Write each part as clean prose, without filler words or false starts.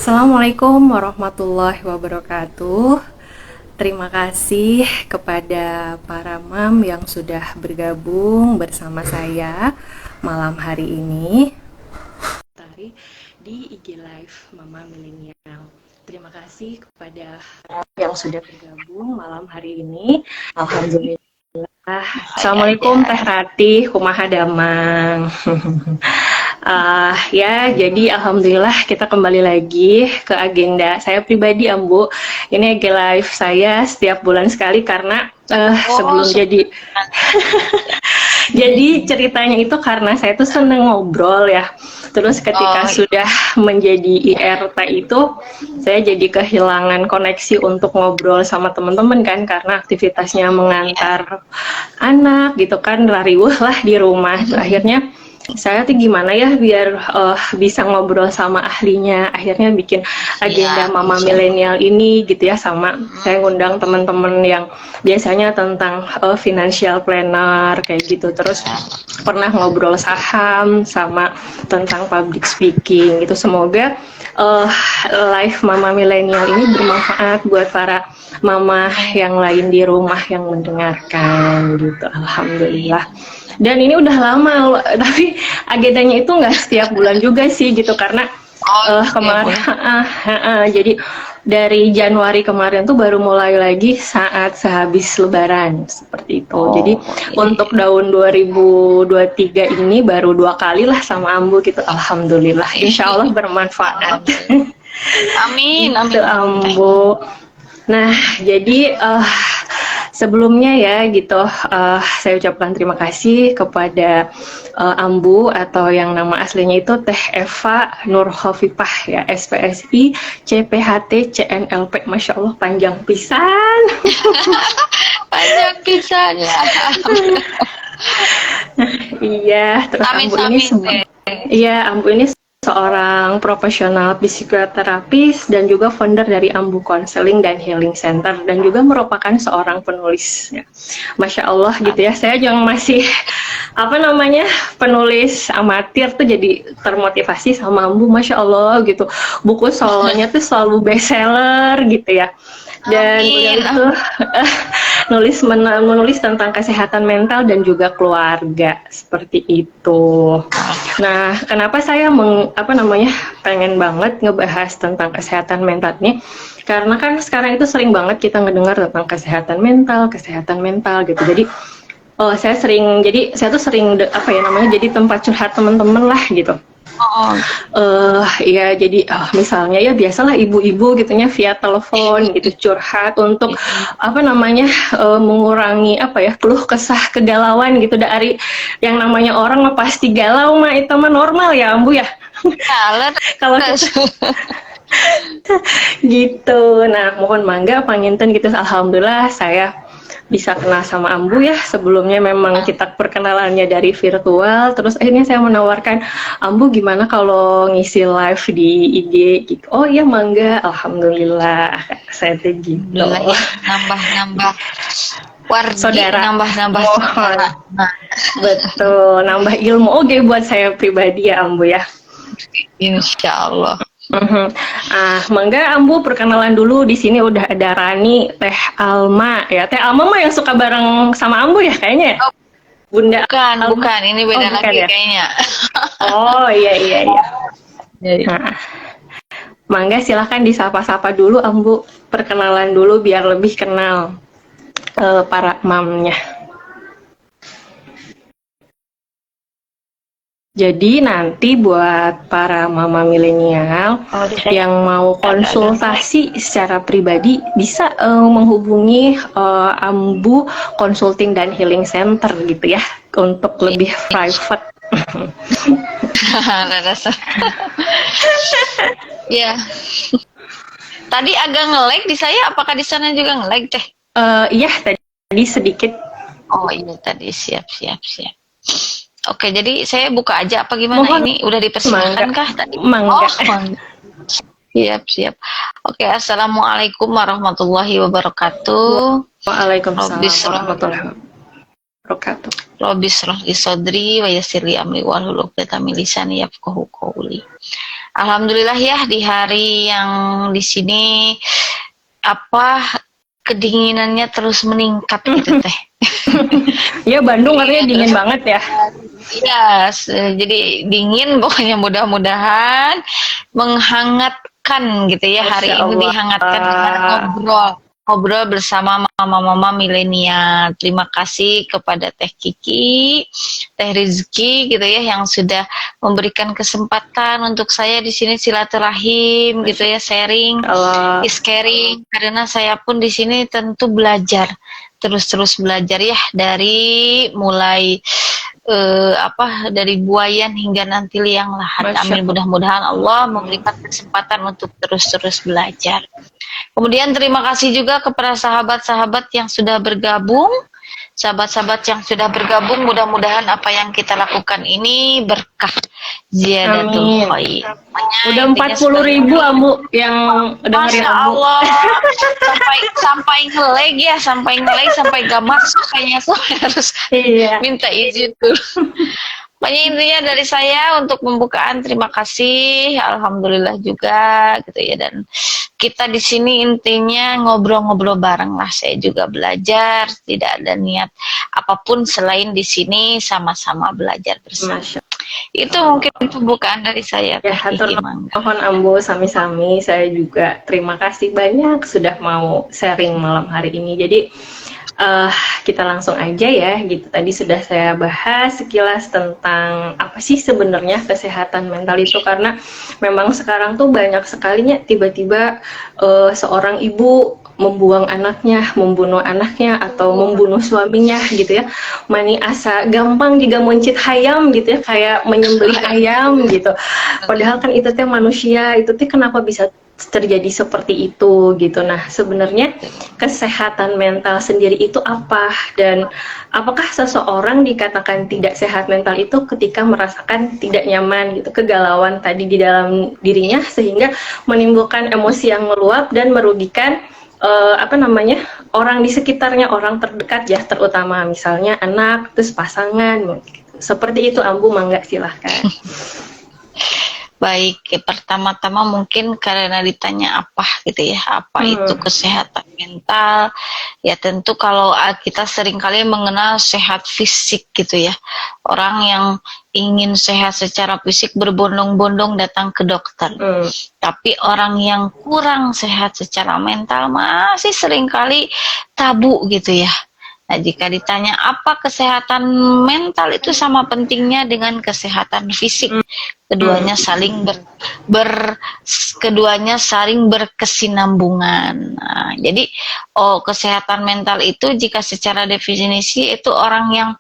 Assalamualaikum warahmatullahi wabarakatuh. Terima kasih kepada para mam yang sudah bergabung bersama saya malam hari ini di IG Live Mama Milenial. Terima kasih kepada yang sudah bergabung malam hari ini. Alhamdulillah. Assalamualaikum Teh Ratih, kumaha damang. Ya, jadi alhamdulillah kita kembali lagi ke agenda saya pribadi, Ambu. Ini agenda live saya setiap bulan sekali karena sebelum jadi ceritanya itu karena saya tuh seneng ngobrol ya. Terus ketika sudah menjadi IRT itu, saya jadi kehilangan koneksi untuk ngobrol sama teman-teman kan, karena aktivitasnya mengantar anak gitu kan, rariwuh lah di rumah. Akhirnya saya tuh gimana ya biar bisa ngobrol sama ahlinya. Akhirnya bikin agenda Mama Milenial ini gitu ya, sama saya ngundang teman-teman yang biasanya tentang financial planner kayak gitu. Terus pernah ngobrol saham sama tentang public speaking gitu. Semoga live Mama Milenial ini bermanfaat buat para mama yang lain di rumah yang mendengarkan gitu. Alhamdulillah. Dan ini udah lama, tapi agendanya itu nggak setiap bulan juga sih gitu, karena kemarin jadi dari Januari kemarin tuh baru mulai lagi saat sehabis Lebaran seperti itu. Jadi untuk tahun 2023 ini baru 2 kali lah sama Ambu gitu. Alhamdulillah, insya Allah bermanfaat. Amin, gitu, Ambu. Nah, jadi sebelumnya ya gitu, saya ucapkan terima kasih kepada Ambu atau yang nama aslinya itu Teh Eva Nur Khofifah ya, SPSI CPHT CNLP. Masya Allah panjang pisan. Panjang pisan ya. Iya, terus Ambu ini seorang profesional psikoterapis dan juga founder dari Ambu Counseling dan Healing Center, dan juga merupakan seorang penulis ya. Masya Allah gitu ya, saya yang masih penulis amatir tuh jadi termotivasi sama Ambu. Masya Allah gitu, buku solonya tuh selalu bestseller gitu ya. Dan itu menulis tentang kesehatan mental dan juga keluarga seperti itu. Nah, kenapa saya pengen banget ngebahas tentang kesehatan mental ini? Karena kan sekarang itu sering banget kita ngedengar tentang kesehatan mental gitu. Jadi saya tuh sering jadi tempat curhat teman-teman lah gitu. Ya jadi misalnya ya biasalah ibu-ibu gitunya via telepon gitu curhat untuk mengurangi keluh kesah kegalauan gitu. Dari yang namanya orang mah pasti galau mah, itu mah normal ya Ambu ya. Kalau gitu. Nah, mohon mangga panginten gitu. Alhamdulillah saya bisa kenal sama Ambu ya. Sebelumnya memang kita perkenalannya dari virtual, terus akhirnya saya menawarkan, Ambu gimana kalau ngisi live di IG gitu. Oh iya mangga, alhamdulillah. Saya tuh gitu. Nambah wargi, saudara, nambah betul, nambah ilmu. Oke, buat saya pribadi ya Ambu ya. Insya Allah. Mangga Ambu perkenalan dulu. Di sini udah ada Rani, Teh Alma ya. Teh Alma mah yang suka bareng sama Ambu ya kayaknya. Bunda Bukan, ini beda lagi ya? Kayaknya. Oh iya. Nah, mangga silahkan disapa-sapa dulu Ambu, perkenalan dulu biar lebih kenal para mamnya. Jadi nanti buat para mama milenial yang mau konsultasi secara pribadi bisa menghubungi Ambu Consulting dan Healing Center gitu ya, untuk lebih private. Ya. Tadi agak nge-lag di saya, apakah di sana juga nge-lag Teh? Iya tadi sedikit. Oh iya tadi siap. Oke, jadi saya buka aja apa gimana? Ini udah dipersilahkan kah tadi? Mangga. Siap. Oke, assalamualaikum warahmatullahi wabarakatuh. Waalaikumsalam warahmatullahi wabarakatuh. wabarakatuh. Rabbi shrah li sadri wa yassir li amri wahlul 'uqdatam min lisani yafqahu qawli. Alhamdulillah ya, di hari yang di sini kedinginannya terus meningkat gitu teh. Ya Bandung katanya dingin banget ya. Iya, jadi dingin pokoknya, mudah-mudahan menghangatkan gitu ya. Hari ini dihangatkan dengan ngobrol bersama mama-mama milenial. Terima kasih kepada Teh Kiki, Teh Rizky gitu ya, yang sudah memberikan kesempatan untuk saya di sini silaturahim gitu ya, sharing is caring, karena saya pun di sini tentu belajar, terus belajar ya, dari mulai dari buayan hingga nanti liang lahat. Amin, mudah-mudahan Allah memberikan kesempatan untuk terus belajar. Kemudian terima kasih juga kepada sahabat-sahabat yang sudah bergabung. Sahabat-sahabat yang sudah bergabung, mudah-mudahan apa yang kita lakukan ini berkah ziyadatul khair. Udah 40.000 Ambu yang dengerin Ambu. Masya Allah. sampai ngelag sampai gak masuk kayaknya, so harus minta izin dulu. Pokoknya intinya dari saya untuk pembukaan, terima kasih, alhamdulillah juga gitu ya. Dan kita di sini intinya ngobrol-ngobrol bareng lah. Saya juga belajar, tidak ada niat apapun selain di sini sama-sama belajar bersama. Itu mungkin pembukaan dari saya. Ya, hatur nuhun Ambu, sami-sami. Saya juga terima kasih banyak sudah mau sharing malam hari ini. Jadi kita langsung aja ya gitu. Tadi sudah saya bahas sekilas tentang apa sih sebenarnya kesehatan mental itu, karena memang sekarang tuh banyak sekalinya tiba-tiba seorang ibu membuang anaknya, membunuh anaknya, atau membunuh suaminya gitu ya. Mani asa gampang juga mencit hayam gitu ya, kayak menyembelih ayam gitu. Padahal kan itu teh manusia, itu teh kenapa bisa terjadi seperti itu gitu. Nah, sebenarnya kesehatan mental sendiri itu apa, dan apakah seseorang dikatakan tidak sehat mental itu ketika merasakan tidak nyaman gitu, kegalauan tadi di dalam dirinya, sehingga menimbulkan emosi yang meluap dan merugikan orang di sekitarnya, orang terdekat ya, terutama misalnya anak, terus pasangan, seperti itu. Ambu, mangga silahkan. Baik, pertama-tama mungkin karena ditanya apa gitu ya, apa itu kesehatan mental. Ya tentu kalau kita seringkali mengenal sehat fisik gitu ya. Orang yang ingin sehat secara fisik berbondong-bondong datang ke dokter. Tapi orang yang kurang sehat secara mental masih seringkali tabu gitu ya. Nah, jika ditanya apa kesehatan mental, itu sama pentingnya dengan kesehatan fisik. Keduanya saling keduanya saling berkesinambungan. Nah, jadi kesehatan mental itu jika secara definisi itu orang yang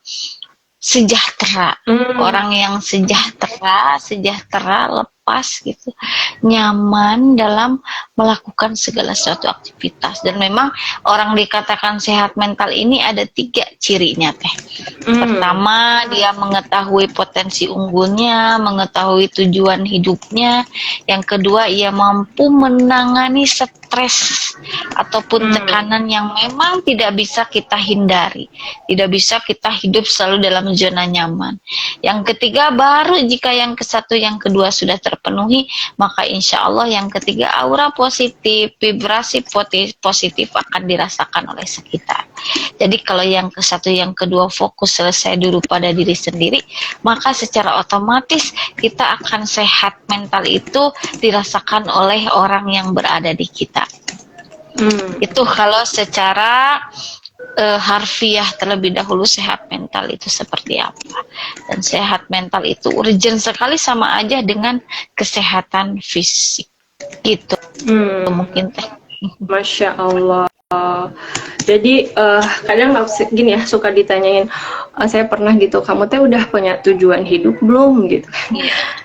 sejahtera, orang yang sejahtera, lepas gitu, nyaman dalam melakukan segala suatu aktivitas. Dan memang orang dikatakan sehat mental ini ada 3 cirinya teh. Pertama, dia mengetahui potensi unggulnya, mengetahui tujuan hidupnya. Yang kedua, ia mampu menangani stres ataupun tekanan yang memang tidak bisa kita hindari, tidak bisa kita hidup selalu dalam zona nyaman. Yang ketiga, baru jika yang kesatu, yang kedua sudah terpenuhi, maka insya Allah yang ketiga aura positif, vibrasi positif akan dirasakan oleh sekitar. Jadi kalau yang kesatu, yang kedua fokus selesai dulu pada diri sendiri, maka secara otomatis kita akan sehat mental itu dirasakan oleh orang yang berada di kita. Itu kalau secara harfiah terlebih dahulu sehat mental itu seperti apa. Dan sehat mental itu urgent sekali, sama aja dengan kesehatan fisik gitu. Mungkin teh. Masya Allah. Jadi kadang gini ya, suka ditanyain, saya pernah gitu, kamu teh udah punya tujuan hidup belum gitu.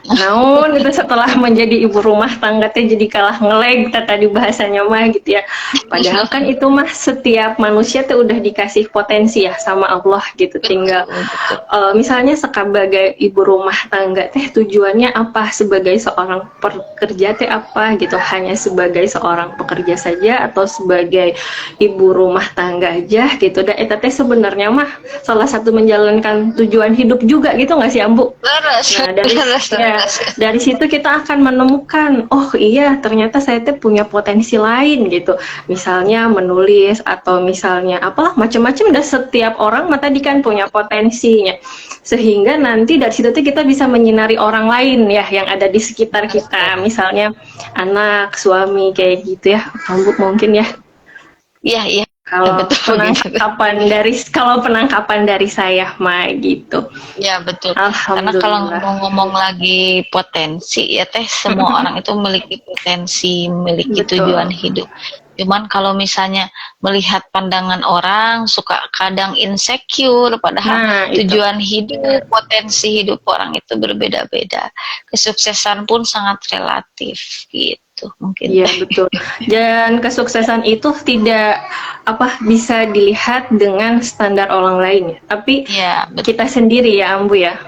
namun itu setelah menjadi ibu rumah tangga teh jadi kalah ngeleg tadi bahasanya mah gitu ya. Padahal kan itu mah setiap manusia tuh udah dikasih potensi ya sama Allah gitu. Tinggal Betul, betul. misalnya sebagai ibu rumah tangga teh tujuannya apa, sebagai seorang pekerja teh apa gitu, hanya sebagai seorang pekerja saja atau sebagai ibu rumah tangga aja gitu. Dan itu teh sebenarnya mah salah satu menjalankan tujuan hidup juga gitu nggak sih Ambu? Leres, Nah, leres, ya, leres. dari situ kita akan menemukan, oh iya ternyata saya tuh punya potensi lain gitu. Misalnya menulis atau misalnya apalah macam-macam, dan setiap orang mah tadi kan punya potensinya. Sehingga nanti dari situ tuh kita bisa menyinari orang lain ya yang ada di sekitar kita. Misalnya anak, suami kayak gitu ya. Rambut mungkin ya. Iya, iya. Kalau Betul gitu. penangkapan dari saya mah gitu. Ya betul. Karena kalau Alhamdulillah. ngomong-ngomong lagi potensi ya teh, semua orang itu memiliki potensi, memiliki tujuan Betul. hidup. Cuman kalau misalnya melihat pandangan orang suka kadang insecure, padahal Nah, itu. tujuan hidup, potensi hidup orang itu berbeda-beda. Kesuksesan pun sangat relatif gitu mungkin Iya teh. betul. Dan kesuksesan itu tidak bisa dilihat dengan standar orang lain ya, tapi Ya, betul. kita sendiri ya Ambu ya.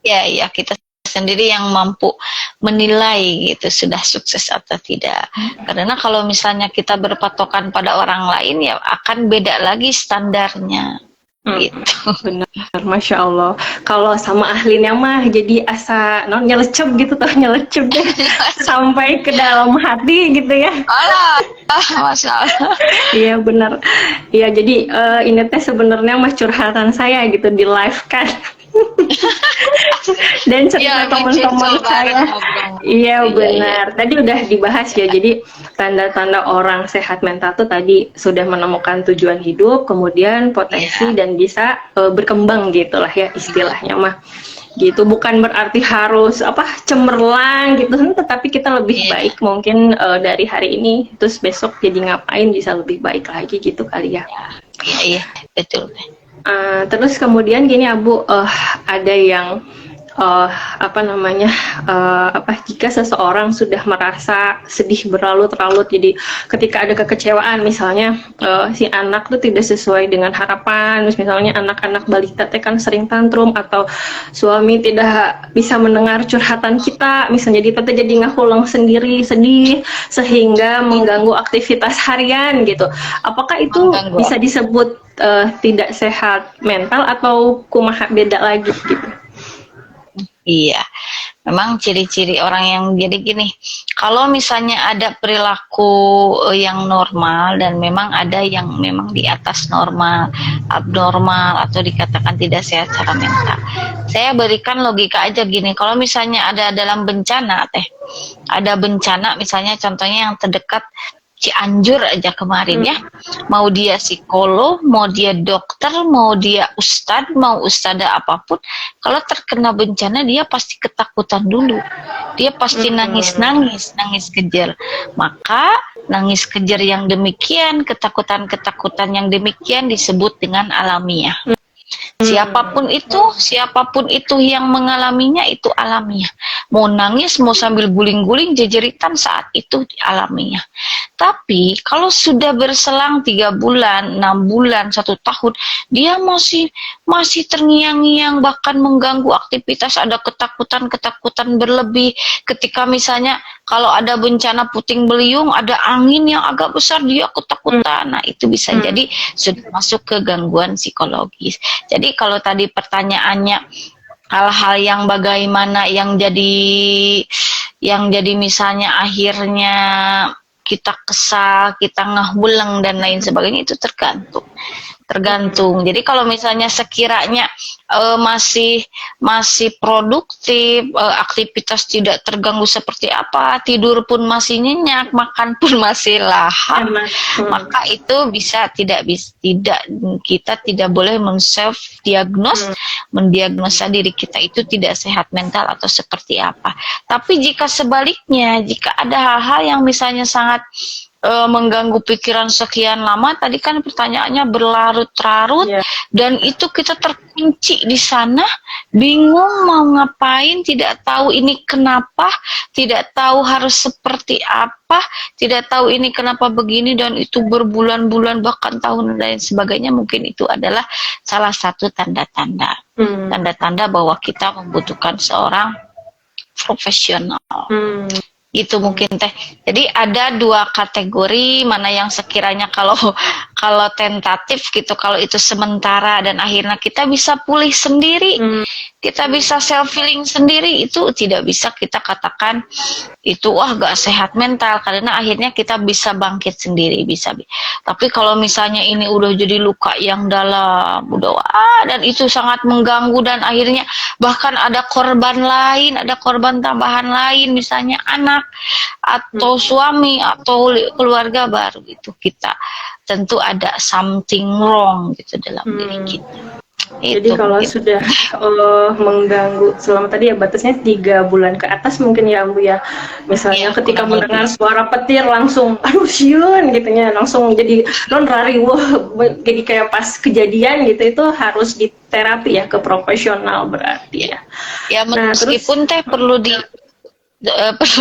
Ya, ya kita sendiri yang mampu menilai gitu sudah sukses atau tidak. Karena kalau misalnya kita berpatokan pada orang lain ya akan beda lagi standarnya. Gitu. Benar, masya Allah. Kalau sama ahlinya mah jadi asa non nyelecep gitu tuh, nyelecep deh sampai ke dalam hati gitu ya. Alah, masalah. Iya benar. Iya jadi ini teh sebenarnya mah curhatan saya gitu di live kan. Dan cerita Ya, teman-teman saya. Iya benar. Tadi udah dibahas ya. Jadi tanda-tanda orang sehat mental tuh tadi sudah menemukan tujuan hidup, kemudian potensi dan bisa berkembang gitulah ya istilahnya mah. Gitu, bukan berarti harus cemerlang gitu, tetapi kita lebih baik mungkin dari hari ini, terus besok jadi ngapain bisa lebih baik lagi gitu kali ya. Iya, iya, betul. Terus kemudian gini Abu, ada yang jika seseorang sudah merasa sedih berlarut-larut, jadi ketika ada kekecewaan misalnya si anak tuh tidak sesuai dengan harapan, terus misalnya anak-anak balita teh kan sering tantrum, atau suami tidak bisa mendengar curhatan kita, misalnya kita tuh jadi ngahulang sendiri, sedih sehingga mengganggu aktivitas harian gitu. Apakah itu bisa disebut tidak sehat mental atau kumaha beda lagi gitu? Iya, memang ciri-ciri orang yang jadi gini, kalau misalnya ada perilaku yang normal dan memang ada yang memang di atas normal, abnormal atau dikatakan tidak sehat secara mental. Saya berikan logika aja gini, kalau misalnya ada dalam bencana teh, ada bencana misalnya contohnya yang terdekat Cianjur aja kemarin ya, mau dia psikolog, mau dia dokter, mau dia ustadz, mau ustada apapun, kalau terkena bencana dia pasti ketakutan dulu, dia pasti nangis kejer. Maka nangis kejer yang demikian, ketakutan yang demikian disebut dengan alamiah. Siapapun itu yang mengalaminya itu alamiah. Mau nangis, mau sambil guling-guling, jejeritan saat itu alamiah. Tapi kalau sudah berselang 3 bulan, 6 bulan, 1 tahun, dia masih terngiang-ngiang, bahkan mengganggu aktivitas, ada ketakutan berlebih. Ketika misalnya kalau ada bencana puting beliung, ada angin yang agak besar, dia ketakutan. Nah, itu bisa jadi sudah masuk ke gangguan psikologis. Jadi kalau tadi pertanyaannya hal-hal yang bagaimana yang jadi misalnya akhirnya kita kesal, kita ngahuleng dan lain sebagainya, itu tergantung. Jadi kalau misalnya sekiranya masih produktif, aktivitas tidak terganggu seperti apa, tidur pun masih nyenyak, makan pun masih lahap, maka itu kita tidak boleh mendiagnosa diri kita itu tidak sehat mental atau seperti apa. Tapi jika sebaliknya, jika ada hal-hal yang misalnya sangat mengganggu pikiran sekian lama. Tadi kan pertanyaannya berlarut-larut, dan itu kita terkunci di sana, bingung mau ngapain, tidak tahu ini kenapa, tidak tahu harus seperti apa, tidak tahu ini kenapa begini, dan itu berbulan-bulan bahkan tahun dan sebagainya. Mungkin itu adalah salah satu tanda-tanda bahwa kita membutuhkan seorang profesional. Gitu mungkin teh. Jadi ada 2 kategori, mana yang sekiranya kalau tentatif gitu, kalau itu sementara dan akhirnya kita bisa pulih sendiri, kita bisa self healing sendiri, itu tidak bisa kita katakan itu wah gak sehat mental, karena akhirnya kita bisa bangkit sendiri, bisa. Tapi kalau misalnya ini udah jadi luka yang dalam, udah dan itu sangat mengganggu, dan akhirnya bahkan ada korban lain, ada korban tambahan lain, misalnya anak atau suami atau keluarga baru, itu kita tentu ada something wrong gitu dalam diri kita. Jadi kalau sudah mengganggu selama tadi ya batasnya 3 bulan ke atas mungkin ya Bu ya. Misalnya ketika mendengar suara petir langsung aduh siun gitu ya, langsung jadi non rariwuh, jadi kayak pas kejadian gitu, itu harus diterapi ya, ke profesional berarti ya. Ya meskipun teh perlu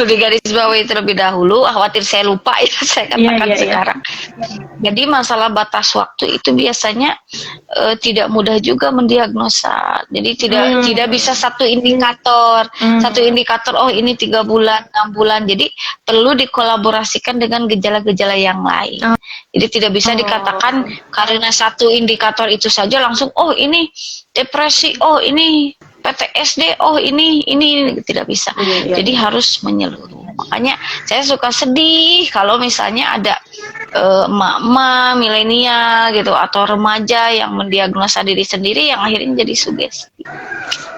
digarisbawahi terlebih dahulu, khawatir saya lupa ya, saya katakan sekarang. Jadi masalah batas waktu itu biasanya tidak mudah juga mendiagnosa. Jadi tidak bisa satu indikator, oh ini 3 bulan, 6 bulan. Jadi perlu dikolaborasikan dengan gejala-gejala yang lain. Jadi tidak bisa dikatakan karena satu indikator itu saja langsung oh ini depresi, oh ini PTSD, oh ini tidak bisa. Jadi harus menyeluruh. Makanya saya suka sedih kalau misalnya ada emak-emak milenial gitu atau remaja yang mendiagnosa diri sendiri yang akhirnya jadi sugesti.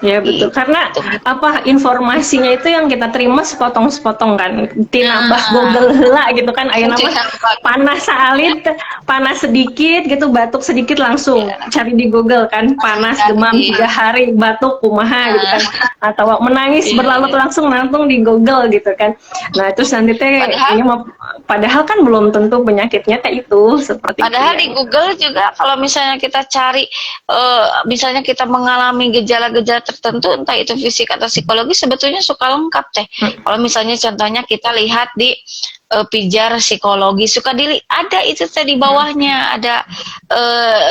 Ya betul, karena apa, informasinya itu yang kita terima sepotong-sepotong kan, tinambah Google heula gitu kan, ayeuna mah panas salit, panas sedikit gitu, batuk sedikit langsung cari di Google kan, panas demam 3 hari, batuk kumaha gitu kan, atau menangis berlarut langsung di Google gitu kan. Nah terus nanti teh ini padahal kan belum tentu penyakitnya teh itu seperti padahal itu. Di Google juga kalau misalnya kita cari misalnya kita mengalami gejala-gejala tertentu, entah itu fisik atau psikologis, sebetulnya suka lengkap teh. Kalau misalnya contohnya kita lihat di pijar psikologi, suka ada itu teh di bawahnya ada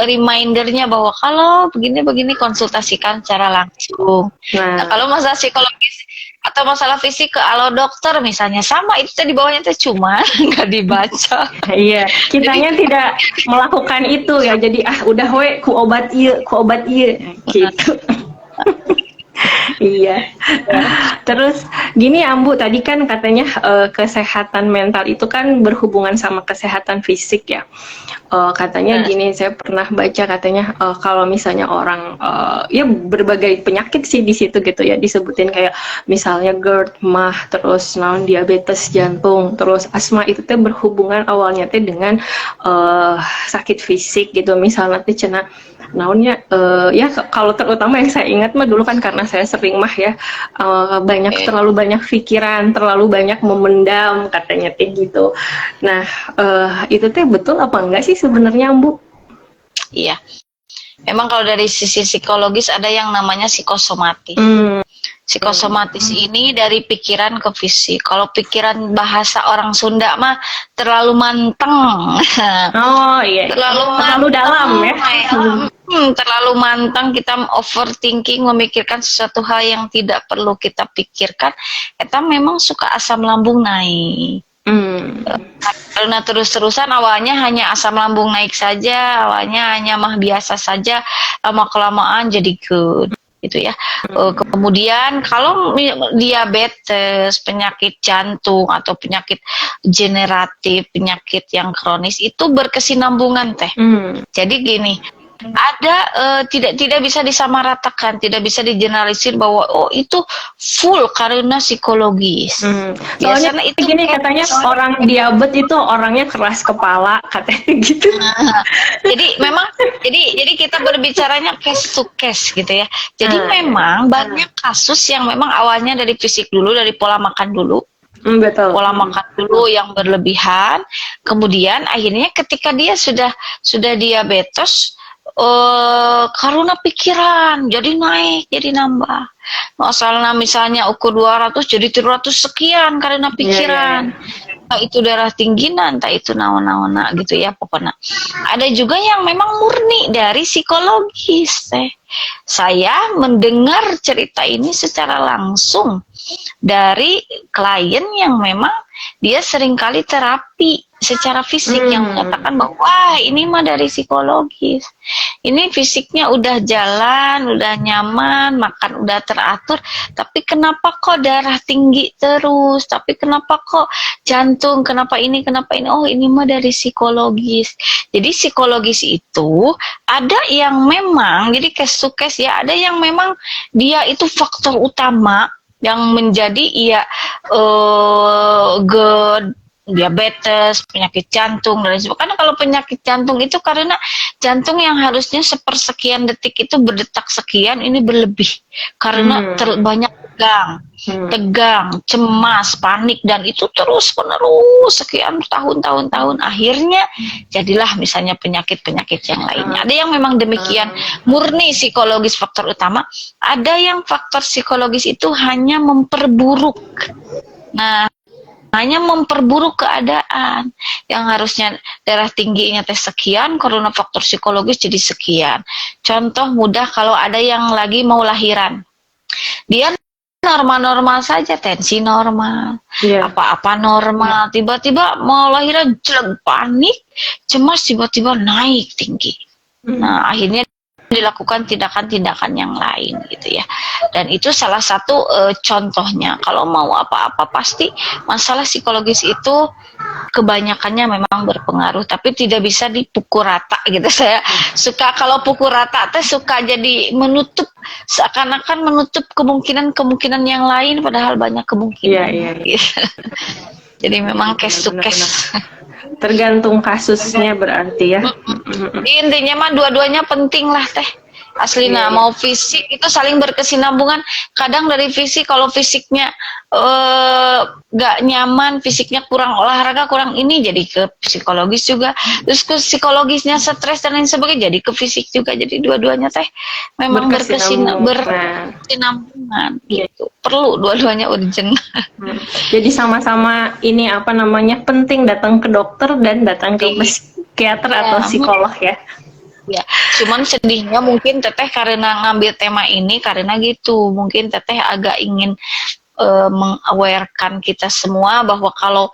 remindernya bahwa kalau begini-begini konsultasikan secara langsung. Nah kalau masalah psikologis atau masalah fisik ke alo dokter misalnya, sama itu teh di bawahnya teh, cuma nggak dibaca. Iya, kitanya tidak melakukan itu ya, jadi udah we ku obat ieu gitu. Iya. Terus gini Ambu, tadi kan katanya kesehatan mental itu kan berhubungan sama kesehatan fisik ya. Katanya gini, saya pernah baca katanya kalau misalnya orang ya berbagai penyakit sih di situ gitu ya disebutin, kayak misalnya GERD, MAH, terus diabetes jantung, terus asma, itu teh berhubungan awalnya teh dengan sakit fisik gitu. Misalnya teh cenah naonnya ya kalau terutama yang saya ingat mah dulu kan karena saya sering mah ya terlalu banyak pikiran, terlalu banyak memendam katanya teh gitu. Nah itu teh betul apa enggak sih sebenarnya Bu? Iya, memang kalau dari sisi psikologis ada yang namanya psikosomatis. Psikosomatis ini dari pikiran ke fisik. Kalau pikiran bahasa orang Sunda mah terlalu manteng. Oh iya. Terlalu dalam ya. Terlalu manteng, kita overthinking, memikirkan sesuatu hal yang tidak perlu kita pikirkan. Kita memang suka asam lambung naik. Karena terus-terusan awalnya hanya asam lambung naik saja, awalnya hanya mah biasa saja, lama-kelamaan jadi good. Gitu ya. Kemudian kalau diabetes, penyakit jantung atau penyakit generatif, penyakit yang kronis itu berkesinambungan teh. Jadi gini, ada tidak bisa disamaratakan, tidak bisa digeneralisir bahwa oh itu full karena psikologis. Soalnya itu gini katanya orang diabetes itu orangnya keras kepala katanya gitu. Jadi memang jadi kita berbicaranya case to case gitu ya. Jadi memang banyak kasus yang memang awalnya dari fisik dulu, dari pola makan dulu. Betul. Pola makan dulu yang berlebihan, kemudian akhirnya ketika dia sudah diabetes, karena pikiran jadi naik, jadi nambah. Masalah misalnya ukur 200 jadi 300 sekian karena pikiran. Entah itu darah tinggi, entah itu naon-naon gitu ya pokoknya. Ada juga yang memang murni dari psikologis. Saya mendengar cerita ini secara langsung dari klien yang memang dia seringkali terapi secara fisik yang mengatakan bahwa wah ini mah dari psikologis, ini fisiknya udah jalan, udah nyaman, makan udah teratur, tapi kenapa kok darah tinggi terus, tapi kenapa kok jantung, kenapa ini, oh ini mah dari psikologis. Jadi psikologis itu ada yang memang jadi case to case ya, ada yang memang dia itu faktor utama yang menjadi diabetes, penyakit jantung dan sebagainya. Karena kalau penyakit jantung itu karena jantung yang harusnya sepersekian detik itu berdetak sekian, ini berlebih karena banyak tegang, cemas, panik, dan itu terus menerus sekian tahun, akhirnya jadilah misalnya penyakit-penyakit yang lainnya. Ada yang memang demikian murni psikologis faktor utama, ada yang faktor psikologis itu hanya memperburuk. Nah, hanya memperburuk keadaan yang harusnya darah tingginya sekian, karena faktor psikologis jadi sekian. Contoh mudah, kalau ada yang lagi mau lahiran, dia normal-normal saja, tensi normal, apa-apa normal, tiba-tiba mau lahiran jelek, panik, cemas, tiba-tiba naik tinggi. Nah, akhirnya dilakukan tindakan-tindakan yang lain gitu ya. Dan itu salah satu contohnya. Kalau mau apa-apa pasti masalah psikologis itu kebanyakannya memang berpengaruh, tapi tidak bisa dipukul rata gitu. Saya suka kalau pukul rata teh suka jadi menutup, seakan-akan menutup kemungkinan yang lain padahal banyak kemungkinan. Gitu. Jadi memang case to case. Tergantung kasusnya berarti ya. Intinya mah dua-duanya penting lah teh. Aslina mau fisik itu saling berkesinambungan. Kadang dari fisik, kalau fisiknya gak nyaman, fisiknya kurang olahraga, kurang ini, jadi ke psikologis juga. Terus ke psikologisnya stres dan lain sebagainya, jadi ke fisik juga. Jadi dua-duanya teh memang berkesinambungan gitu. Perlu dua-duanya urgent. Jadi sama-sama ini apa namanya penting datang ke dokter dan datang ke psikiater atau psikolog ya. Ya, cuman sedihnya mungkin teteh karena ngambil tema ini karena gitu, mungkin teteh agak ingin mengawarekan kita semua bahwa kalau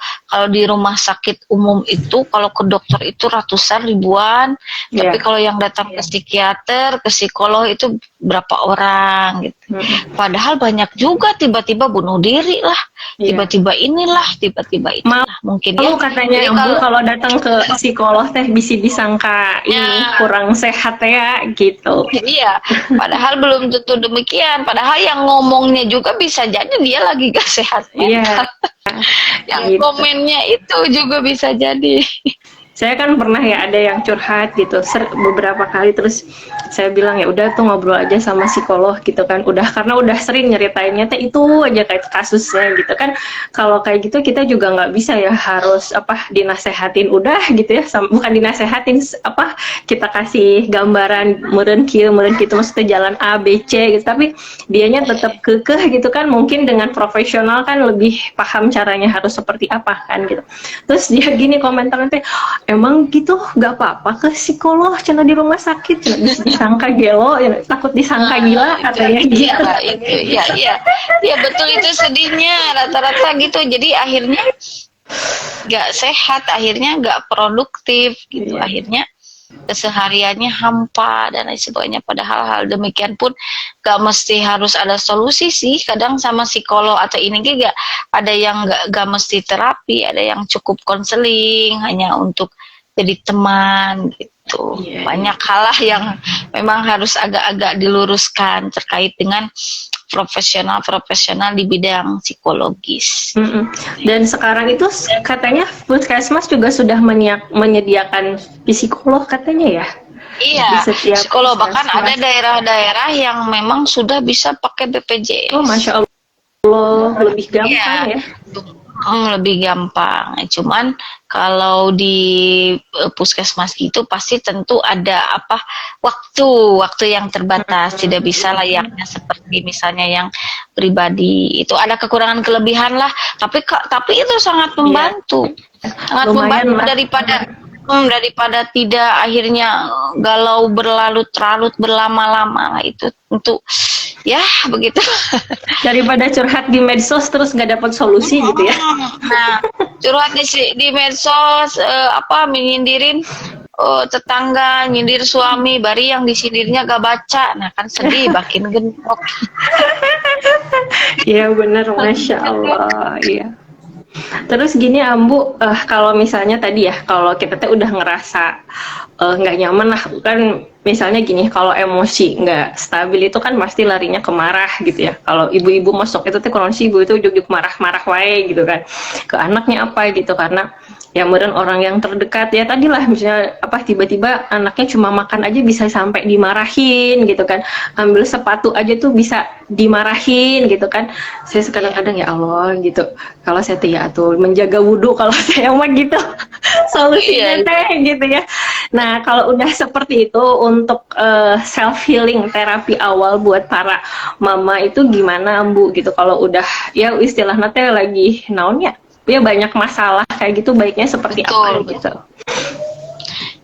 di rumah sakit umum itu kalau ke dokter itu ratusan ribuan, tapi kalau yang datang ke psikiater, ke psikolog itu berapa orang gitu. Padahal banyak juga tiba-tiba bunuh diri lah, tiba-tiba inilah, tiba-tiba itulah. Mungkin ya. Katanya kalau datang ke psikolog teh bisa disangka ini kurang sehat ya gitu. Iya, padahal belum tentu demikian. Padahal yang ngomongnya juga bisa jadi dia lagi gak sehat mental. Yang komennya itu juga bisa jadi. Saya kan pernah ya ada yang curhat gitu beberapa kali, terus saya bilang ya udah tuh ngobrol aja sama psikolog gitu kan, karena udah sering nyeritainnya teh itu aja kayak kasusnya gitu kan. Kalau kayak gitu kita juga nggak bisa ya harus dinasehatin udah gitu ya, bukan dinasehatin kita kasih gambaran meureun kieu maksudnya jalan A B C gitu, tapi dianya tetap kekeh gitu kan, mungkin dengan profesional kan lebih paham caranya harus seperti apa kan gitu. Terus dia gini komentarnya teh, emang gitu gak apa-apa ke psikolog cina di rumah sakit, cina bisa disangka gelo ya, takut disangka gila katanya gitu. Iya betul, itu sedihnya rata-rata gitu. Jadi akhirnya gak sehat, akhirnya gak produktif gitu, akhirnya kesehariannya hampa dan lain sebagainya. Padahal hal demikian pun gak mesti harus ada solusi sih. Kadang sama psikolog atau ini juga ada yang gak mesti terapi, ada yang cukup konseling hanya untuk jadi teman gitu. Banyak hal lah yang memang harus agak-agak diluruskan terkait dengan profesional di bidang psikologis. Dan sekarang itu katanya Puskesmas juga sudah menyediakan psikolog katanya ya. Iya, psikolog, bahkan ada daerah-daerah yang memang sudah bisa pakai BPJS. Oh, Masya Allah, lebih gampang ya. Lebih gampang. Cuman kalau di puskesmas itu pasti tentu ada waktu yang terbatas, tidak bisa layaknya seperti misalnya yang pribadi. Itu ada kekurangan kelebihan lah, tapi itu sangat membantu. Sangat Lumayan membantu lah. daripada tidak akhirnya galau berlarut-larut berlama-lama itu untuk ya begitu. Daripada curhat di medsos terus nggak dapat solusi gitu ya. Nah, curhat di medsos menyindirin tetangga, nyindir suami, bari yang disindirnya gak baca. Nah, kan sedih, makin gentok. Iya bener, Masya Allah. Iya. Terus gini Ambu, kalau misalnya tadi ya, kalau kita tuh udah ngerasa nggak nyaman lah, kan misalnya gini, kalau emosi nggak stabil itu kan pasti larinya ke marah gitu ya. Kalau ibu-ibu masuk itu tuh kalau si ibu itu juk marah-marah wae gitu kan, ke anaknya apa gitu, karena ya kemudian orang yang terdekat ya tadi lah, misalnya tiba-tiba anaknya cuma makan aja bisa sampai dimarahin gitu kan, ambil sepatu aja tuh bisa dimarahin gitu kan. Saya kadang-kadang ya Allah gitu, kalau saya tuh menjaga wudhu kalau saya mah gitu solusinya teh gitu ya. Nah kalau udah seperti itu untuk self healing terapi awal buat para mama itu gimana Bu gitu, kalau udah ya istilahnya teh lagi naon ya banyak masalah kayak gitu, baiknya seperti apa gitu.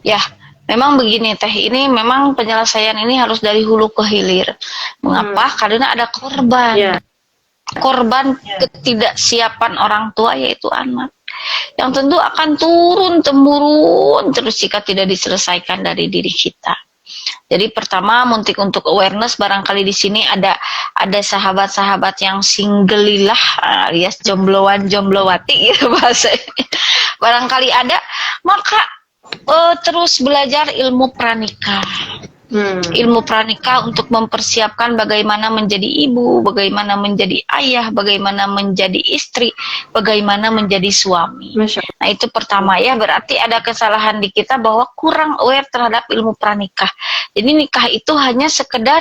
Ya, memang begini Teh, ini memang penyelesaian ini harus dari hulu ke hilir. Mengapa? Karena ada korban. Korban ketidaksiapan orang tua yaitu anak. Yang tentu akan turun temurun terus jika tidak diselesaikan dari diri kita. Jadi pertama untuk awareness, barangkali di sini ada sahabat-sahabat yang singgelilah alias jomblowati gitu bahasanya. Barangkali ada, maka terus belajar ilmu pranikah. Ilmu pranikah untuk mempersiapkan bagaimana menjadi ibu, bagaimana menjadi ayah, bagaimana menjadi istri, bagaimana menjadi suami. Nah itu pertama ya, berarti ada kesalahan di kita bahwa kurang aware terhadap ilmu pranikah. Jadi nikah itu hanya sekedar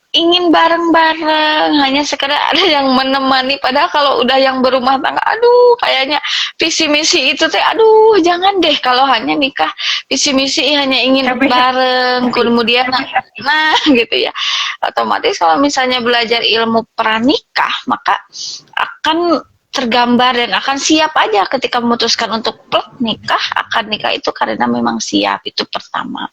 ingin bareng-bareng, hanya sekedar ada yang menemani, padahal kalau udah yang berumah tangga, aduh kayaknya visi misi itu teh, aduh jangan deh kalau hanya nikah visi misi hanya ingin bareng, kemudian nah gitu ya. Otomatis kalau misalnya belajar ilmu pranikah, maka akan tergambar dan akan siap aja ketika memutuskan untuk nikah, akan nikah itu karena memang siap, itu pertama.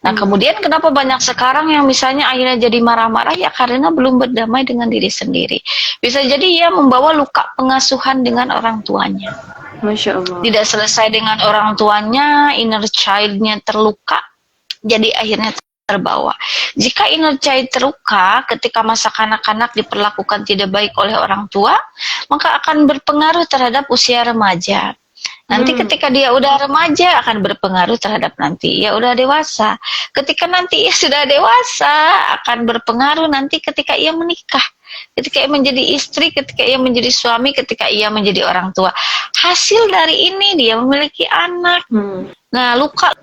Nah kemudian kenapa banyak sekarang yang misalnya akhirnya jadi marah-marah, ya karena belum berdamai dengan diri sendiri. Bisa jadi ia membawa luka pengasuhan dengan orang tuanya. Masya Allah. Tidak selesai dengan orang tuanya, inner child-nya terluka, jadi akhirnya terbawa. Jika inner child terluka ketika masa kanak-kanak diperlakukan tidak baik oleh orang tua, maka akan berpengaruh terhadap usia remaja. Nanti ketika dia udah remaja akan berpengaruh terhadap nanti ia udah dewasa. Ketika nanti ia sudah dewasa akan berpengaruh nanti ketika ia menikah, ketika ia menjadi istri, ketika ia menjadi suami, ketika ia menjadi orang tua. Hasil dari ini dia memiliki anak. Nah, luka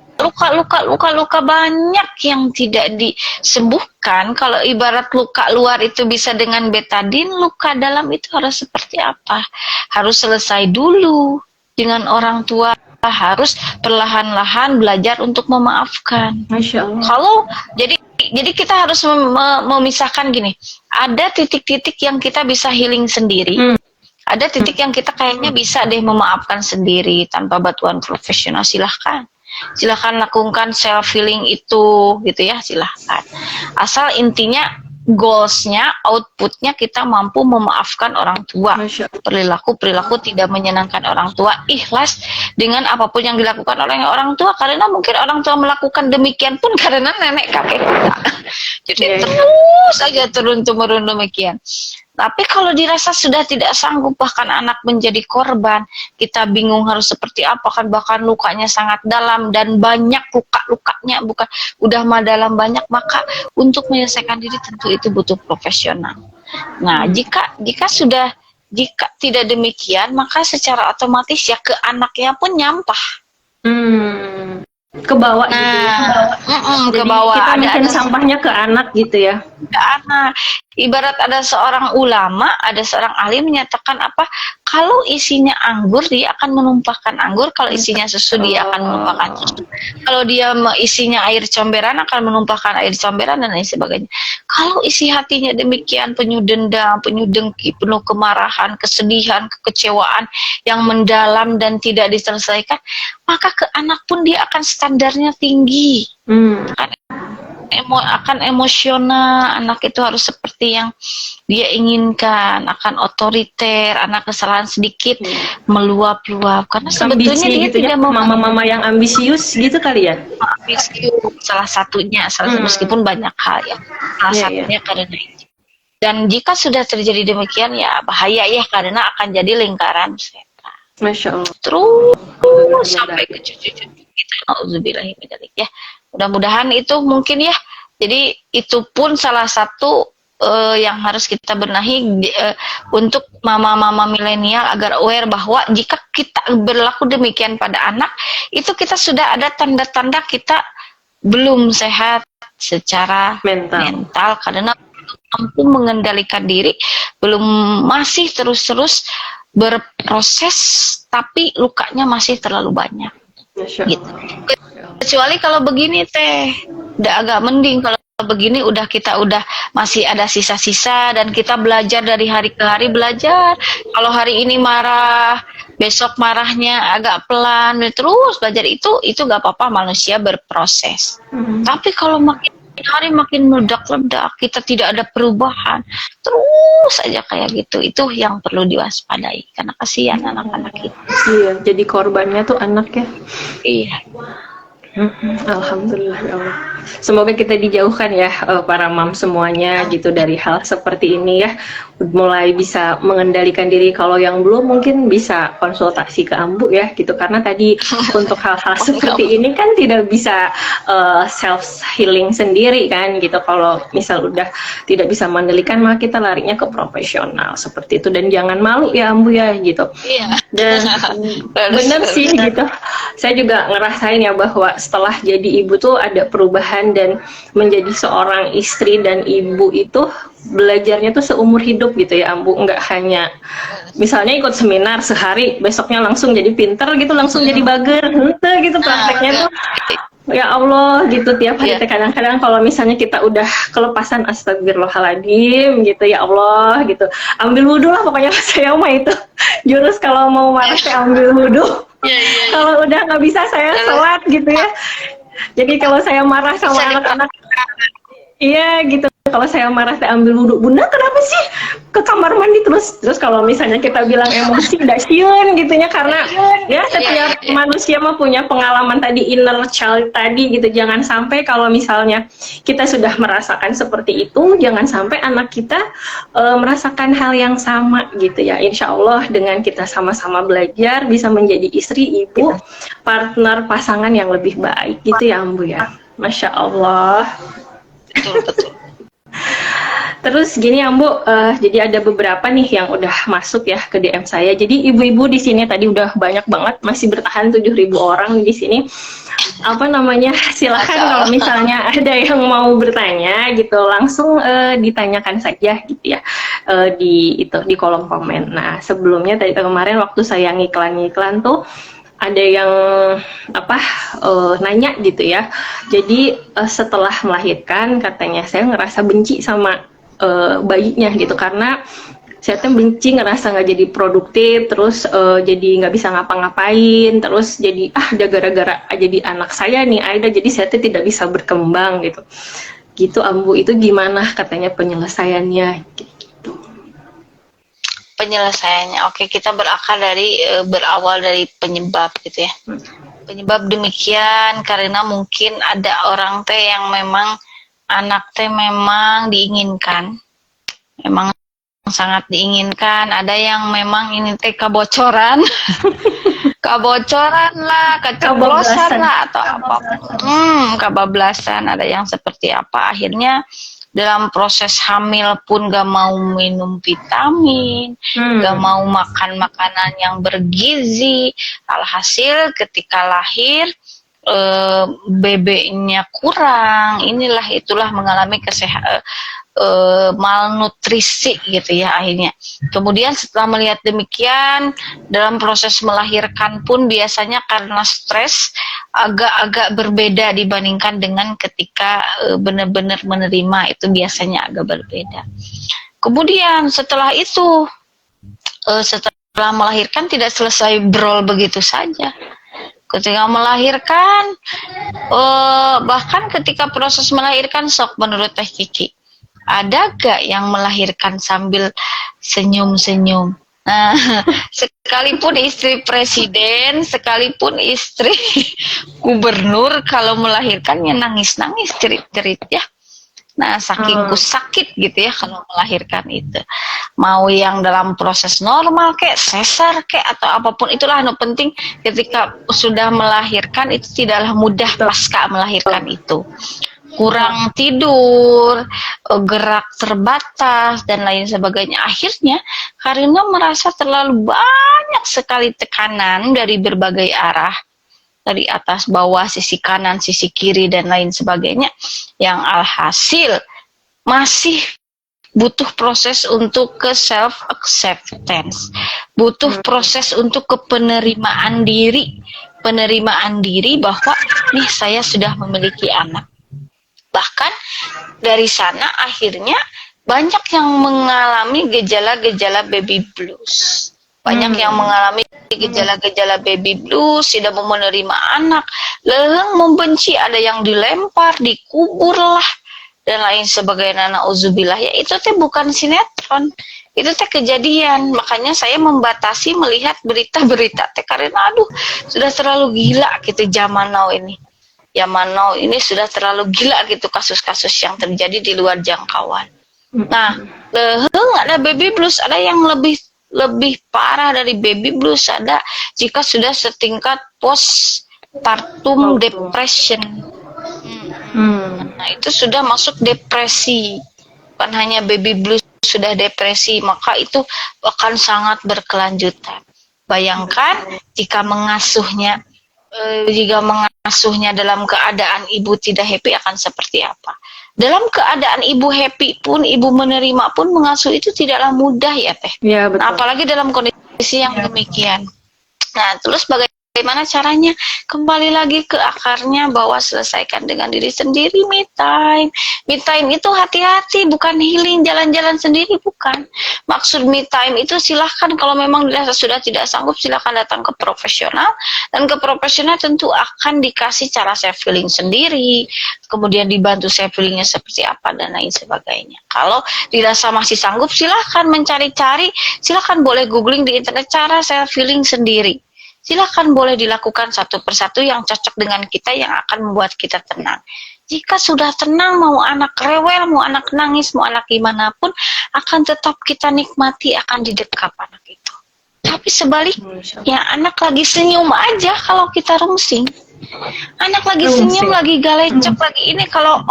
banyak yang tidak disembuhkan. Kalau ibarat luka luar itu bisa dengan betadin, luka dalam itu harus seperti apa? Harus selesai dulu dengan orang tua, harus perlahan-lahan belajar untuk memaafkan. Masya Allah. Kalau jadi kita harus memisahkan gini, ada titik-titik yang kita bisa healing sendiri, ada titik yang kita kayaknya bisa deh memaafkan sendiri tanpa bantuan profesional. Silahkan lakukan self healing itu gitu ya, silahkan, asal intinya goalsnya, outputnya kita mampu memaafkan orang tua, perilaku tidak menyenangkan orang tua, ikhlas dengan apapun yang dilakukan oleh orang tua, karena mungkin orang tua melakukan demikian pun karena nenek kakek kita. Jadi terus saja turun-temurun demikian. Tapi kalau dirasa sudah tidak sanggup, bahkan anak menjadi korban, kita bingung harus seperti apa, kan bahkan lukanya sangat dalam dan banyak lukanya bukan udah dalam banyak, maka untuk menyelesaikan diri tentu itu butuh profesional. Nah, jika tidak demikian, maka secara otomatis ya ke anaknya pun nyampah. Ke bawah gitu ya. Ke bawah. Kita mungkin sampahnya ke anak gitu ya. Ke anak. Ibarat ada seorang ulama, ada seorang ahli menyatakan apa? Kalau isinya anggur, dia akan menumpahkan anggur. Kalau isinya susu, dia akan menumpahkan susu. Kalau dia isinya air comberan, akan menumpahkan air comberan dan lain sebagainya. Kalau isi hatinya demikian, penuh dendam, penuh dengki, penuh kemarahan, kesedihan, kekecewaan yang mendalam dan tidak diselesaikan, maka ke anak pun dia akan standarnya tinggi. Akan emosional, anak itu harus seperti yang dia inginkan, akan otoriter, anak kesalahan sedikit meluap-luap, karena sebetulnya Ambisi dia gitu tidak ya, mau mama-mama yang ambisius gitu kali ya. ambisius, salah satunya, meskipun banyak hal ya, salah satunya karena itu. Dan jika sudah terjadi demikian ya bahaya ya, karena akan jadi lingkaran setan. Masya Allah. Terus sampai ke cucu-cucu kita, auzubillahimindzalik ya. Mudah-mudahan itu mungkin ya. Jadi itu pun salah satu yang harus kita benahi untuk mama-mama milenial agar aware bahwa jika kita berlaku demikian pada anak, itu kita sudah ada tanda-tanda kita belum sehat secara mental karena mampu mengendalikan diri, belum, masih terus-terus berproses tapi lukanya masih terlalu banyak. Gitu. Kecuali kalau begini teh udah agak mending, kalau begini kita udah masih ada sisa-sisa dan kita belajar dari hari ke hari, belajar. Kalau hari ini marah, besok marahnya agak pelan, terus belajar, itu gak apa-apa, manusia berproses. Tapi kalau makin hari makin meledak-ledak, kita tidak ada perubahan, terus aja kayak gitu, itu yang perlu diwaspadai karena kasihan anak-anak kita. Iya, jadi korbannya tuh anak ya. Iya. Alhamdulillah ya Allah. Semoga kita dijauhkan ya para mam semuanya gitu dari hal seperti ini ya. Mulai bisa mengendalikan diri. Kalau yang belum mungkin bisa konsultasi ke Ambu ya gitu. Karena tadi untuk hal-hal seperti ini kan tidak bisa self healing sendiri kan gitu. Kalau misal udah tidak bisa mengendalikan, maka kita larinya ke profesional seperti itu. Dan jangan malu ya Ambu ya gitu. Iya. Dan bener sih gitu. Saya juga ngerasain ya bahwa setelah jadi ibu tuh ada perubahan, dan menjadi seorang istri dan ibu itu belajarnya tuh seumur hidup gitu ya Ambu. Nggak hanya misalnya ikut seminar sehari, besoknya langsung jadi pinter gitu, langsung jadi bager gitu. Prakteknya tuh ya Allah gitu tiap hari. Kadang-kadang kalau misalnya kita udah kelepasan, astagfirullahaladzim gitu, ya Allah gitu, ambil wudhu lah pokoknya. Saya mah itu jurus kalau mau marah saya ambil wudhu. Kalau udah nggak bisa saya sholat gitu ya. Jadi kalau saya marah sama anak-anak, iya gitu. Kalau saya marah saya ambil wudhu. Bunda kenapa sih ke kamar mandi terus? Terus kalau misalnya kita bilang emosi, udah siun gitunya, karena ya setiap manusia mah punya pengalaman tadi, inner child tadi gitu. Jangan sampai kalau misalnya kita sudah merasakan seperti itu, jangan sampai anak kita merasakan hal yang sama gitu ya. Insya Allah dengan kita sama-sama belajar bisa menjadi istri, ibu, partner, pasangan yang lebih baik gitu ya Ambu ya. Masya Allah. Betul. Terus gini Ambu, jadi ada beberapa nih yang udah masuk ya ke DM saya. Jadi ibu-ibu di sini tadi udah banyak banget, masih bertahan 7.000 orang di sini. Apa namanya? Silahkan kalau misalnya ada yang mau bertanya gitu, langsung ditanyakan saja gitu ya di kolom komen. Nah sebelumnya tadi kemarin waktu saya ngiklan tuh ada yang nanya gitu ya. Jadi setelah melahirkan katanya saya ngerasa benci sama bayinya gitu, karena saya tuh benci, ngerasa nggak jadi produktif, terus jadi nggak bisa ngapa-ngapain, terus jadi ada gara-gara jadi anak saya nih Aida, jadi saya tuh tidak bisa berkembang gitu Ambu. Itu gimana katanya penyelesaiannya gitu. Penyelesaiannya, oke, kita berawal dari penyebab gitu ya. Penyebab demikian karena mungkin ada orang teh yang memang anak teh memang diinginkan, memang sangat diinginkan. Ada yang memang ini teh kebocoran lah, keceplosan lah, atau apa, kebablasan. Ada yang seperti apa, akhirnya dalam proses hamil pun gak mau minum vitamin, gak mau makan makanan yang bergizi. Alhasil ketika lahir BB-nya kurang, itulah mengalami malnutrisi gitu ya akhirnya. Kemudian setelah melihat demikian, dalam proses melahirkan pun biasanya karena stres agak-agak berbeda dibandingkan dengan ketika benar-benar menerima, itu biasanya agak berbeda. Kemudian setelah itu, setelah melahirkan tidak selesai brawl begitu saja. Ketika melahirkan, bahkan ketika proses melahirkan, sok menurut Teh Kiki, ada gak yang melahirkan sambil senyum-senyum? Nah, sekalipun istri presiden, sekalipun istri gubernur, kalau melahirkannya nangis-nangis, cerit-cerit ya. Nah, saking sakit gitu ya kalau melahirkan itu. Mau yang dalam proses normal kayak sesar kayak atau apapun itulah, yang penting ketika sudah melahirkan itu tidaklah mudah pasca melahirkan itu. Kurang tidur, gerak terbatas dan lain sebagainya. Akhirnya Karina merasa terlalu banyak sekali tekanan dari berbagai arah, dari atas bawah, sisi kanan, sisi kiri dan lain sebagainya, yang alhasil masih butuh proses untuk ke self acceptance, butuh proses untuk ke penerimaan diri bahwa nih saya sudah memiliki anak. Bahkan dari sana akhirnya banyak yang mengalami gejala-gejala baby blues. Banyak yang mengalami gejala-gejala baby blues, tidak mau menerima anak, leleng membenci, ada yang dilempar, dikubur lah, dan lain sebagainya. Nauzubillah, ya itu teh bukan sinetron, itu teh kejadian. Makanya saya membatasi melihat berita-berita teh karena aduh sudah terlalu gila gitu zaman now ini. Zaman now ini sudah terlalu gila gitu kasus-kasus yang terjadi di luar jangkauan. Nah, ada baby blues, ada yang lebih parah dari baby blues, ada jika sudah setingkat postpartum depression. Nah, itu sudah masuk depresi. Bukan hanya baby blues, sudah depresi, maka itu akan sangat berkelanjutan. Bayangkan jika mengasuhnya dalam keadaan ibu tidak happy akan seperti apa. Dalam keadaan ibu happy pun, ibu menerima pun, mengasuh itu tidaklah mudah ya Teh. Ya, betul. Nah, apalagi dalam kondisi yang demikian. Nah, terus bagaimana caranya? Kembali lagi ke akarnya bahwa selesaikan dengan diri sendiri, me time. Me time itu hati-hati, bukan healing, jalan-jalan sendiri, bukan. Maksud me time itu silahkan kalau memang dirasa sudah tidak sanggup, silahkan datang ke profesional. Dan ke profesional tentu akan dikasih cara self healing sendiri, kemudian dibantu self healingnya seperti apa dan lain sebagainya. Kalau dirasa masih sanggup, silahkan mencari-cari, silahkan boleh googling di internet cara self healing sendiri. Silahkan boleh dilakukan satu persatu yang cocok dengan kita, yang akan membuat kita tenang. Jika sudah tenang, mau anak rewel, mau anak nangis, mau anak gimana pun, akan tetap kita nikmati, akan didekap anak itu. Tapi sebaliknya, anak lagi senyum aja kalau kita rungsing. Anak lagi senyum, lagi galecek, lagi ini, kalau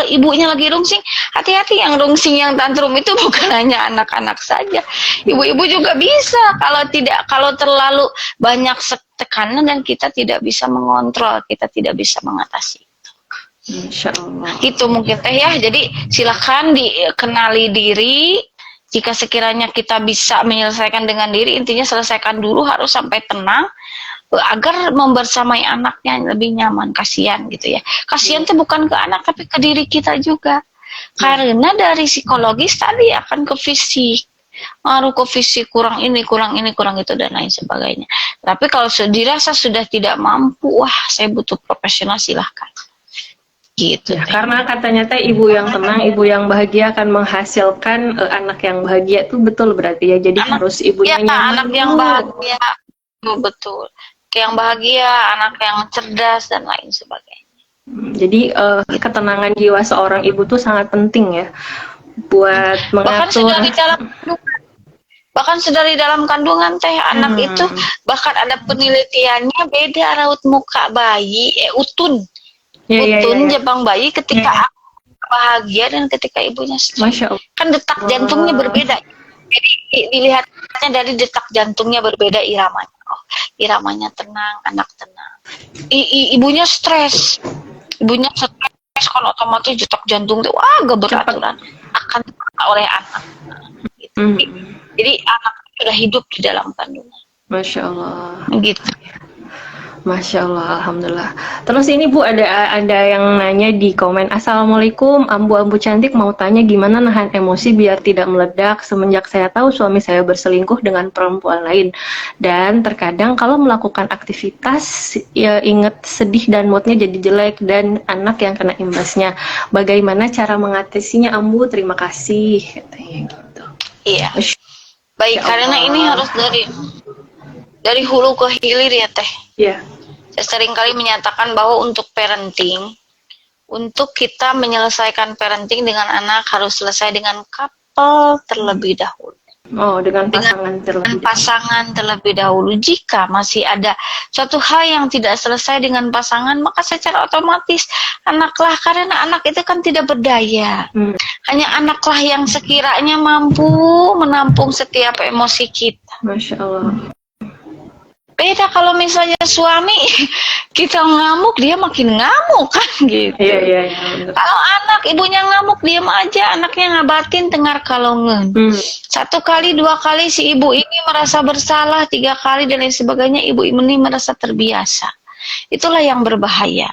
ibunya lagi rungsing, hati-hati, yang rungsing, yang tantrum itu bukan hanya anak-anak saja, ibu-ibu juga bisa kalau terlalu banyak tekanan dan kita tidak bisa mengontrol, kita tidak bisa mengatasi itu. Insya Allah. Itu mungkin Teh ya. Jadi silakan dikenali diri. Jika sekiranya kita bisa menyelesaikan dengan diri, intinya selesaikan dulu, harus sampai tenang, agar membersamai anaknya lebih nyaman. Kasihan gitu ya. Kasihan itu bukan ke anak tapi ke diri kita juga. Karena dari psikologis tadi akan ke fisik. Ngaruh ke fisik, kurang ini, kurang itu dan lain sebagainya. Tapi kalau dirasa sudah tidak mampu, wah saya butuh profesional, silahkan. Gitu. Ya, karena katanya Teh ibu yang tenang, ibu yang bahagia akan menghasilkan anak yang bahagia, itu betul berarti ya. Jadi harus ibunya nyaman. Anak yang bahagia, betul. Yang bahagia, anak yang cerdas dan lain sebagainya. Jadi ketenangan jiwa seorang ibu tuh sangat penting ya buat mengatur. Bahkan sudah di dalam kandungan Teh, anak itu bahkan ada penelitiannya, beda raut muka bayi, utun jabang bayi ketika bahagia dan ketika ibunya stres. Kan detak jantungnya berbeda. Jadi dilihatnya dari detak jantungnya berbeda iramanya. Oh, iramanya tenang, anak tenang. Ibunya stres. Ibunya stres kan otomatis detak jantung itu agak beraturan. akan oleh anak. Gitu. Jadi anak sudah hidup di dalam kandungan. Masya Allah. Gitu. Masya Allah, Alhamdulillah. Terus ini Bu, ada yang nanya di komen, Assalamualaikum, Ambu-ambu cantik mau tanya gimana nahan emosi biar tidak meledak semenjak saya tahu suami saya berselingkuh dengan perempuan lain. Dan terkadang kalau melakukan aktivitas, ya inget sedih dan moodnya jadi jelek dan anak yang kena imbasnya. Bagaimana cara mengatasinya, Ambu? Terima kasih. Katanya gitu. Iya. Baik, karena ini harus dari hulu ke hilir ya Teh. Iya. Saya seringkali menyatakan bahwa untuk parenting, untuk kita menyelesaikan parenting dengan anak harus selesai dengan couple terlebih dahulu. Oh, dengan pasangan terlebih dahulu. Jika masih ada suatu hal yang tidak selesai dengan pasangan, maka secara otomatis anaklah, karena anak itu kan tidak berdaya. Hanya anaklah yang sekiranya mampu menampung setiap emosi kita. Masya Allah. Beda kalau misalnya suami kita ngamuk, dia makin ngamuk kan gitu. Iya. Kalau anak ibunya ngamuk, diam aja, anaknya ngabatin tengar kalongen. 1 kali 2 kali si ibu ini merasa bersalah, 3 kali dan lain sebagainya, ibu ini merasa terbiasa. Itulah yang berbahaya.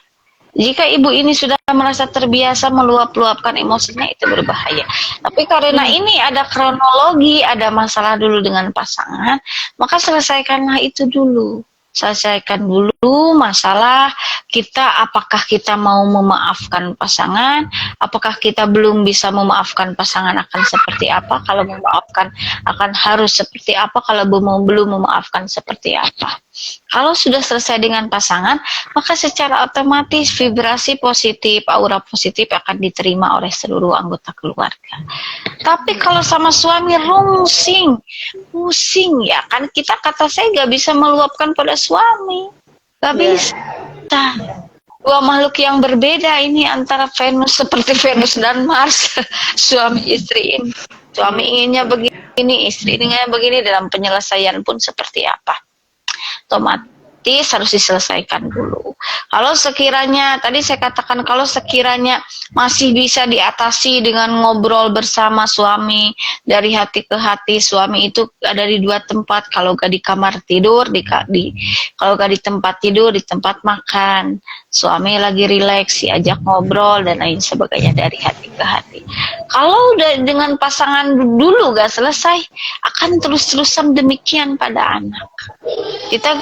Jika ibu ini sudah merasa terbiasa meluap-luapkan emosinya, itu berbahaya. Tapi karena ini ada kronologi, ada masalah dulu dengan pasangan, maka selesaikanlah itu dulu. Selesaikan dulu masalah kita, apakah kita mau memaafkan pasangan, apakah kita belum bisa memaafkan pasangan akan seperti apa, kalau memaafkan akan harus seperti apa, kalau belum memaafkan seperti apa. Kalau sudah selesai dengan pasangan, maka secara otomatis vibrasi positif, aura positif akan diterima oleh seluruh anggota keluarga. Tapi kalau sama suami pusing ya kan, kita kata saya nggak bisa meluapkan pada suami, nggak bisa. Dua makhluk yang berbeda ini antara Venus, seperti Venus dan Mars, suami istri ini. Suami inginnya begini, istri inginnya begini, dalam penyelesaian pun seperti apa. Otomatis harus diselesaikan dulu. Kalau sekiranya, tadi saya katakan, kalau sekiranya masih bisa diatasi dengan ngobrol bersama suami, dari hati ke hati, suami itu ada di 2 tempat, kalau gak di kamar tidur, kalau gak di tempat tidur, di tempat makan, suami lagi rileks, diajak ngobrol, dan lain sebagainya dari hati ke hati. Kalau udah dengan pasangan dulu gak selesai, akan terus-terusan demikian pada anak. Kita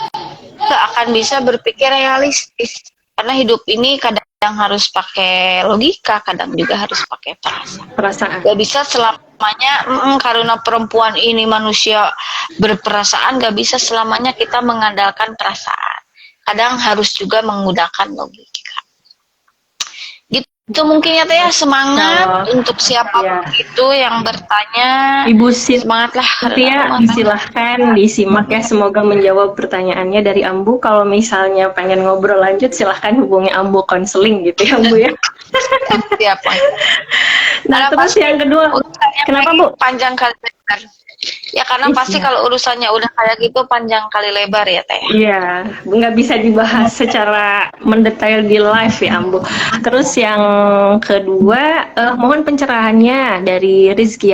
gak akan bisa berpikir realistis, karena hidup ini kadang harus pakai logika, kadang juga harus pakai perasaan. Gak bisa selamanya karena perempuan ini manusia berperasaan, gak bisa selamanya kita mengandalkan perasaan. Kadang harus juga menggunakan logika. Itu mungkin ya Teh, semangat untuk siapapun itu yang bertanya. Ibu semangatlah. Silahkan disimak ya, semoga menjawab pertanyaannya dari Ambu. Kalau misalnya pengen ngobrol lanjut, silahkan hubungi Ambu konseling gitu ya Bu ya. Siapa? Nah, terus yang kedua, kenapa Bu? Panjang kali lebar. Ya karena pasti kalau urusannya udah kayak gitu panjang kali lebar ya Teh. Iya, nggak bisa dibahas secara mendetail di live ya Ambu. Terus yang kedua, mohon pencerahannya dari Rizky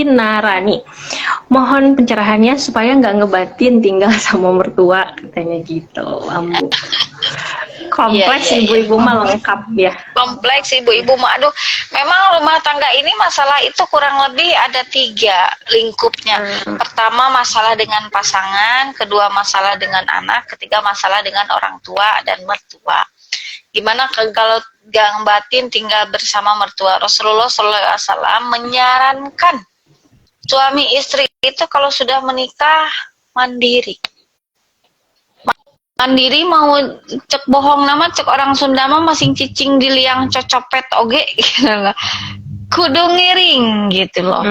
Narani. Mohon pencerahannya supaya nggak ngebatin tinggal sama mertua, katanya gitu Ambu. Kompleks ibu-ibu mah lengkap ya. Kompleks ibu-ibu mah, aduh, memang rumah tangga ini masalah itu kurang lebih ada 3 lingkupnya. Pertama masalah dengan pasangan, kedua masalah dengan anak, ketiga masalah dengan orang tua dan mertua. Gimana kalau gang batin tinggal bersama mertua? Rasulullah SAW menyarankan suami istri itu kalau sudah menikah mandiri. Mandiri mau cek bohong nama, cek orang Sunda mah masing cicing di liang cocopet oge gitu lah. Kudu ngiring gitu loh.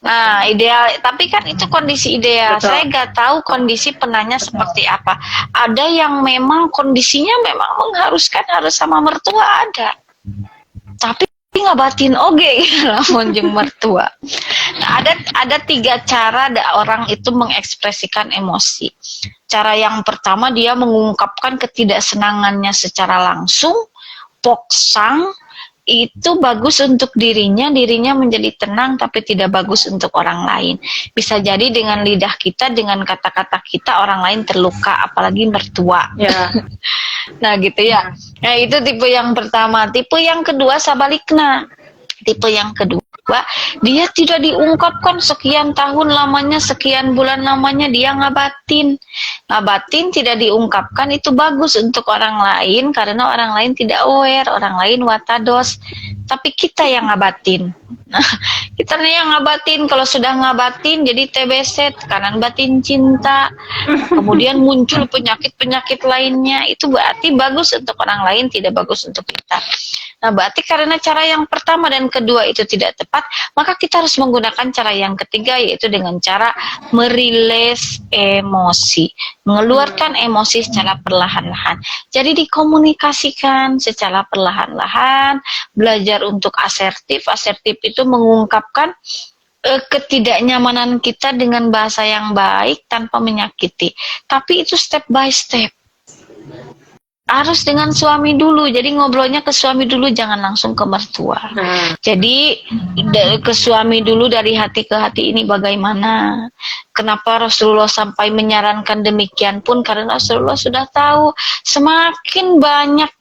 Nah, ideal, tapi kan itu kondisi ideal. Betul. Saya nggak tahu kondisi penanya seperti apa. Ada yang memang kondisinya memang mengharuskan harus sama mertua, ada. Tapi ngabatin oge lamun jeung mertua. Nah, ada 3 cara orang itu mengekspresikan emosi. Cara yang pertama, dia mengungkapkan ketidaksenangannya secara langsung, poksang, itu bagus untuk dirinya menjadi tenang, tapi tidak bagus untuk orang lain. Bisa jadi dengan lidah kita, dengan kata-kata kita orang lain terluka, apalagi mertua. Ya. Nah gitu ya. Nah itu tipe yang pertama. Tipe yang kedua sabalikna. Tipe yang kedua, dia tidak diungkapkan sekian tahun lamanya, sekian bulan lamanya, dia ngabatin. Ngabatin tidak diungkapkan itu bagus untuk orang lain karena orang lain tidak aware, orang lain watados. Tapi kita yang ngabatin. Nah, kita yang ngabatin. Kalau sudah ngabatin jadi TBC, tekanan batin cinta. Kemudian muncul penyakit-penyakit lainnya. Itu berarti bagus untuk orang lain, tidak bagus untuk kita. Nah, berarti karena cara yang pertama dan kedua itu tidak tepat, maka kita harus menggunakan cara yang ketiga, yaitu dengan cara merilis emosi, mengeluarkan emosi secara perlahan-lahan. Jadi dikomunikasikan secara perlahan-lahan, belajar untuk asertif. Asertif itu mengungkapkan ketidaknyamanan kita dengan bahasa yang baik tanpa menyakiti. Tapi itu step by step. Harus dengan suami dulu, jadi ngobrolnya ke suami dulu, jangan langsung ke mertua. Jadi ke suami dulu, dari hati ke hati ini bagaimana. Kenapa Rasulullah sampai menyarankan demikian pun, karena Rasulullah sudah tahu semakin banyak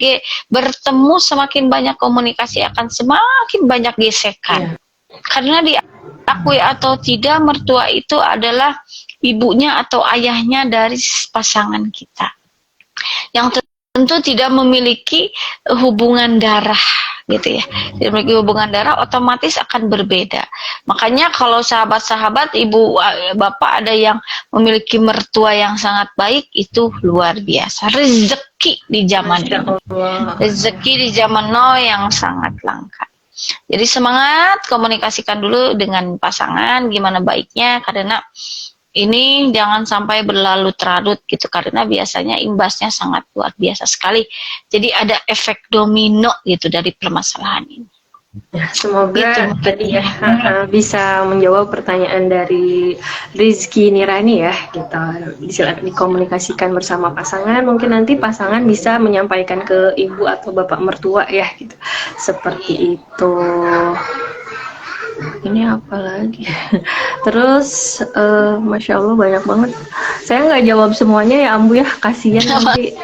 bertemu, semakin banyak komunikasi akan semakin banyak gesekan. Karena diakui atau tidak, mertua itu adalah ibunya atau ayahnya dari pasangan kita, yang tentu tidak memiliki hubungan darah gitu ya. Tidak memiliki hubungan darah, otomatis akan berbeda. Makanya kalau sahabat-sahabat, ibu bapak ada yang memiliki mertua yang sangat baik, itu luar biasa. Rezeki di zaman ini. Rezeki di zaman now yang sangat langka. Jadi semangat, komunikasikan dulu dengan pasangan gimana baiknya, karena ini jangan sampai berlalu terlarut gitu, karena biasanya imbasnya sangat luar biasa sekali. Jadi ada efek domino gitu dari permasalahan ini. Ya, semoga tadi ya bisa menjawab pertanyaan dari Rizky Nirani ya, kita silakan dikomunikasikan bersama pasangan. Mungkin nanti pasangan bisa menyampaikan ke ibu atau bapak mertua ya gitu. Seperti itu. Ini apa lagi? Terus, Masya Allah banyak banget. Saya nggak jawab semuanya ya Ambu ya, kasihan nanti.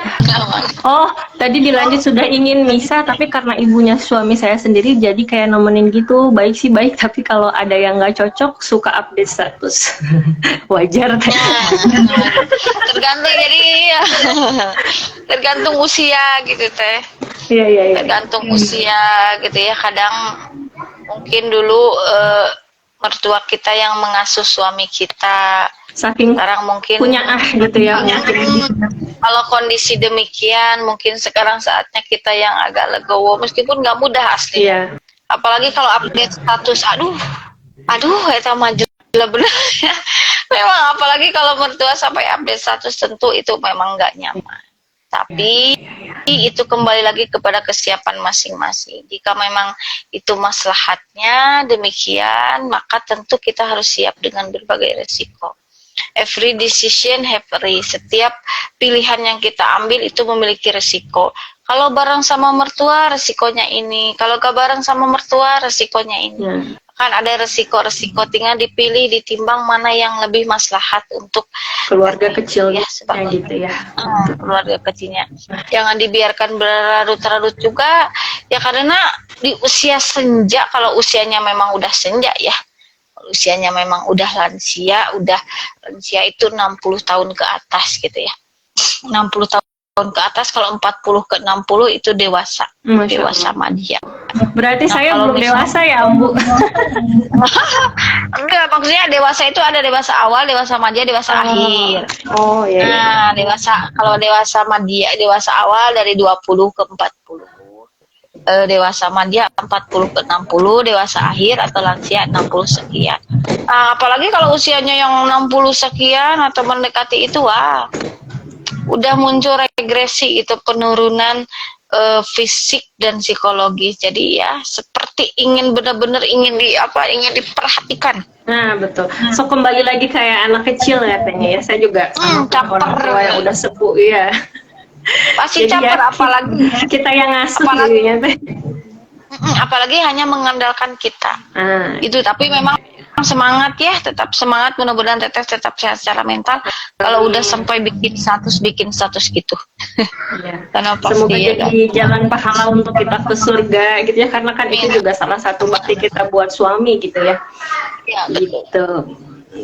Oh, tadi dilanjut sudah ingin misa, tapi karena ibunya suami saya sendiri, jadi kayak nemenin gitu. Baik sih baik, tapi kalau ada yang nggak cocok, suka update status. Wajar. Tergantung, jadi tergantung usia gitu teh. Iya. Tergantung usia gitu ya. Kadang mungkin dulu mertua kita yang mengasuh suami kita, saking sekarang mungkin punya gitu ya. Kalau kondisi demikian, mungkin sekarang saatnya kita yang agak legowo, meskipun nggak mudah asli. Iya. Apalagi kalau update status, aduh, itu maju bener. Memang apalagi kalau mertua sampai update status, tentu itu memang nggak nyaman. Tapi itu kembali lagi kepada kesiapan masing-masing. Jika memang itu maslahatnya demikian, maka tentu kita harus siap dengan berbagai resiko. Every decision have risk. Setiap pilihan yang kita ambil itu memiliki resiko. Kalau bareng sama mertua, resikonya ini. Kalau gak bareng sama mertua, resikonya ini. Kan ada resiko-resiko, tinggal dipilih, ditimbang mana yang lebih maslahat untuk keluarga kecil ya, gitu ya. Keluarga kecilnya. Jangan dibiarkan berlarut-larut juga, ya karena di usia senja, kalau usianya memang udah senja ya, usianya memang udah lansia itu 60 tahun ke atas gitu ya. 60 tahun ke atas, kalau 40 ke 60 itu dewasa. Dewasa madya. Berarti saya belum dewasa ya, Bu? Enggak, maksudnya dewasa itu ada dewasa awal, dewasa madya, dewasa akhir. Oh iya. Nah, kalau dewasa madya, dewasa awal dari 20 ke 40. Dewasa madya 40 ke 60, dewasa akhir atau lansia 60 sekian. Apalagi kalau usianya yang 60 sekian atau mendekati itu, udah muncul regresi, itu penurunan fisik dan psikologis. Jadi ya seperti benar-benar ingin diperhatikan. Nah betul. So kembali lagi kayak anak kecil katanya ya. Saya juga sama orang tua yang udah sepuh ya. Pasti caper, apalagi kita yang ngasuh gitu. Apalagi hanya mengandalkan kita. Itu tapi memang semangat ya, tetap semangat, mudah-mudahan Teteh tetap sehat secara mental. Kalau udah sampai bikin status gitu. Ya. Karena Semoga pasti ya kan. jadi jalan pahala untuk kita ke surga gitu ya, karena kan itu juga salah satu bakti kita buat suami gitu ya. Ya, betul. Gitu.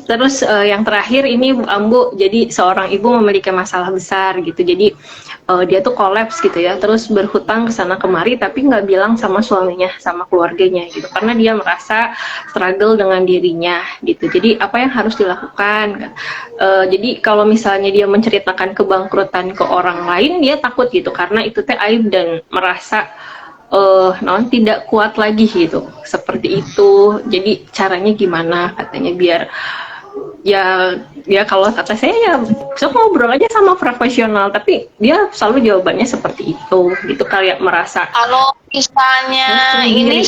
Terus yang terakhir ini Ambu, jadi seorang ibu memiliki masalah besar gitu, jadi dia tuh kolaps gitu ya, terus berhutang ke sana kemari tapi nggak bilang sama suaminya, sama keluarganya gitu, karena dia merasa struggle dengan dirinya gitu. Jadi apa yang harus dilakukan? Jadi kalau misalnya dia menceritakan kebangkrutan ke orang lain, dia takut gitu, karena itu teh aib dan merasa tidak kuat lagi gitu, seperti itu. Jadi caranya gimana katanya biar ya kalau kata saya ya so ngobrol aja sama profesional, tapi dia selalu jawabannya seperti itu gitu, kayak merasa Kalau misalnya ini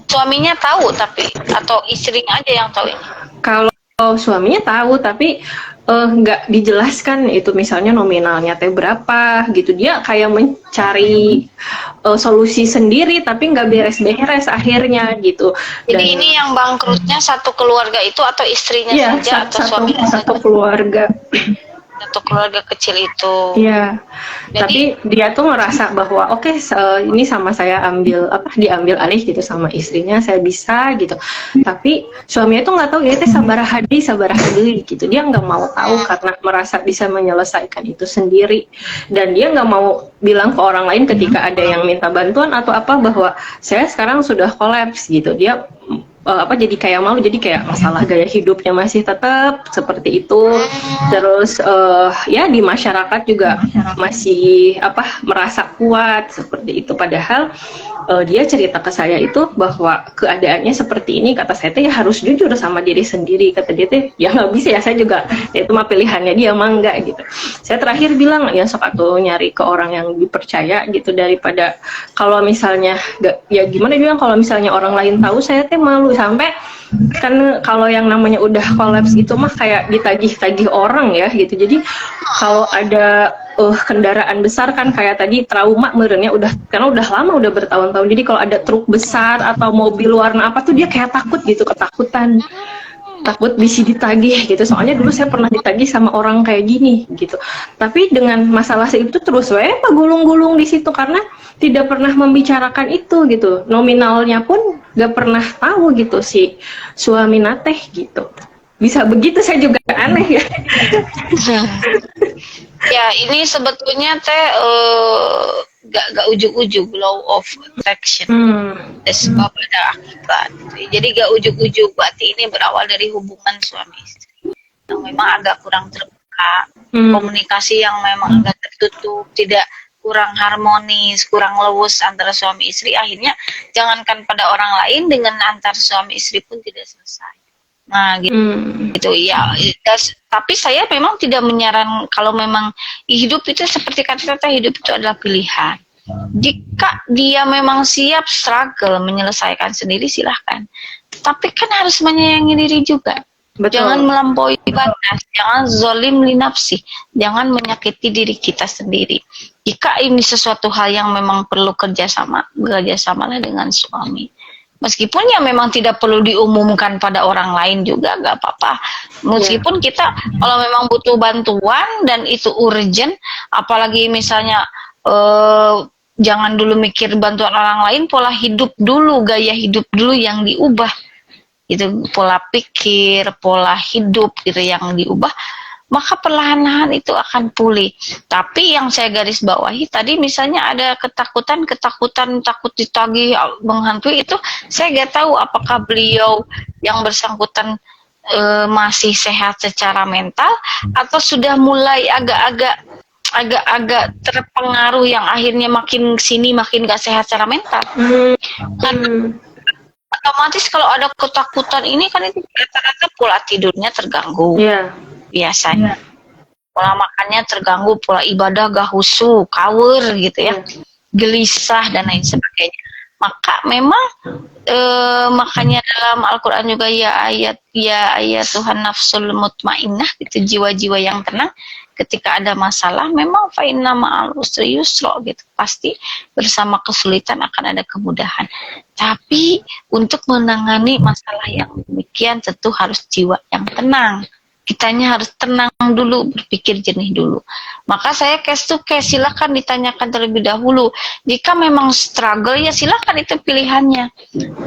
suaminya tahu tapi atau istrinya aja yang tahu ini. kalau suaminya tahu tapi nggak dijelaskan itu misalnya nominalnya teh berapa gitu, dia kayak mencari solusi sendiri tapi nggak beres-beres akhirnya gitu. Jadi ini yang bangkrutnya satu keluarga itu atau istrinya ya, saja atau suaminya satu saja? keluarga. Satu keluarga kecil itu. Iya. Jadi Tapi dia tuh ngerasa bahwa oke, ini sama saya diambil alih gitu sama istrinya, saya bisa gitu. Tapi suaminya tuh nggak tahu ya teh sabaraha deui gitu. Dia nggak mau tahu karena merasa bisa menyelesaikan itu sendiri, dan dia nggak mau bilang ke orang lain ketika ada yang minta bantuan atau apa bahwa saya sekarang sudah kolaps gitu. Dia jadi kayak malu, jadi kayak masalah gaya hidupnya masih tetap seperti itu. Terus ya di masyarakat juga masih merasa kuat seperti itu, padahal dia cerita ke saya itu bahwa keadaannya seperti ini, kata saya teh ya harus jujur sama diri sendiri, kata dia teh ya nggak bisa ya, saya juga ya itu mah pilihannya dia mah enggak gitu. Saya terakhir bilang ya sok atuh nyari ke orang yang dipercaya gitu, daripada kalau misalnya gak, ya gimana bilang, kalau misalnya orang lain tahu saya teh malu, sampai kan kalau yang namanya udah kolaps gitu mah kayak ditagih-tagih orang ya gitu. Jadi kalau ada kendaraan besar kan kayak tadi trauma merenya udah, karena udah lama, udah bertahun-tahun. Jadi kalau ada truk besar atau mobil warna apa tuh dia kayak takut gitu, ketakutan, takut bisa ditagih gitu. Soalnya dulu saya pernah ditagih sama orang kayak gini gitu. Tapi dengan masalah itu terus gulung-gulung di situ karena tidak pernah membicarakan itu gitu. Nominalnya pun gak pernah tahu gitu si suami nateh gitu. Bisa begitu, saya juga aneh ya. ya ini sebetulnya teh gak ujuk-ujuk law of attraction. Sebab ada akibat. Jadi gak ujuk-ujuk, berarti ini berawal dari hubungan suami istri yang memang agak kurang terbuka, komunikasi yang memang agak tertutup, tidak kurang harmonis, kurang lewus antara suami istri. Akhirnya jangankan pada orang lain, dengan antar suami istri pun tidak selesai. Nah gitu ya. Tapi saya memang tidak menyarankan, kalau memang hidup itu seperti kata-kata, hidup itu adalah pilihan. Jika dia memang siap struggle menyelesaikan sendiri, silahkan. Tapi kan harus menyayangi diri juga. Betul. Jangan melampaui batas, jangan zolim li nafsi, jangan menyakiti diri kita sendiri. Jika ini sesuatu hal yang memang perlu kerjasamalah dengan suami. Meskipun ya memang tidak perlu diumumkan pada orang lain juga, gak apa-apa. Meskipun kita kalau memang butuh bantuan dan itu urgent, apalagi misalnya jangan dulu mikir bantuan orang lain, pola hidup dulu, gaya hidup dulu yang diubah. Itu pola pikir, pola hidup gitu yang diubah, maka perlahan-lahan itu akan pulih. Tapi yang saya garis bawahi tadi, misalnya ada ketakutan, takut ditagih, menghantui, itu saya nggak tahu apakah beliau yang bersangkutan masih sehat secara mental atau sudah mulai agak terpengaruh yang akhirnya makin sini makin gak sehat secara mental. Otomatis kalau ada ketakutan ini kan itu rata-rata pola tidurnya terganggu. Biasanya pola makannya terganggu, pola ibadah gak khusyuk, kawur gitu ya, gelisah dan lain sebagainya. Maka memang makanya dalam Al-Quran juga ya ayat Tuhan nafsul mutmainnah, gitu, jiwa-jiwa yang tenang. Ketika ada masalah, memang fa inna ma'al usri yusra, gitu, pasti bersama kesulitan akan ada kemudahan. Tapi untuk menangani masalah yang demikian tentu harus jiwa yang tenang. Kitanya harus tenang dulu, berpikir jernih dulu. Maka saya case to case, silakan ditanyakan terlebih dahulu. Jika memang struggle, ya silakan, itu pilihannya.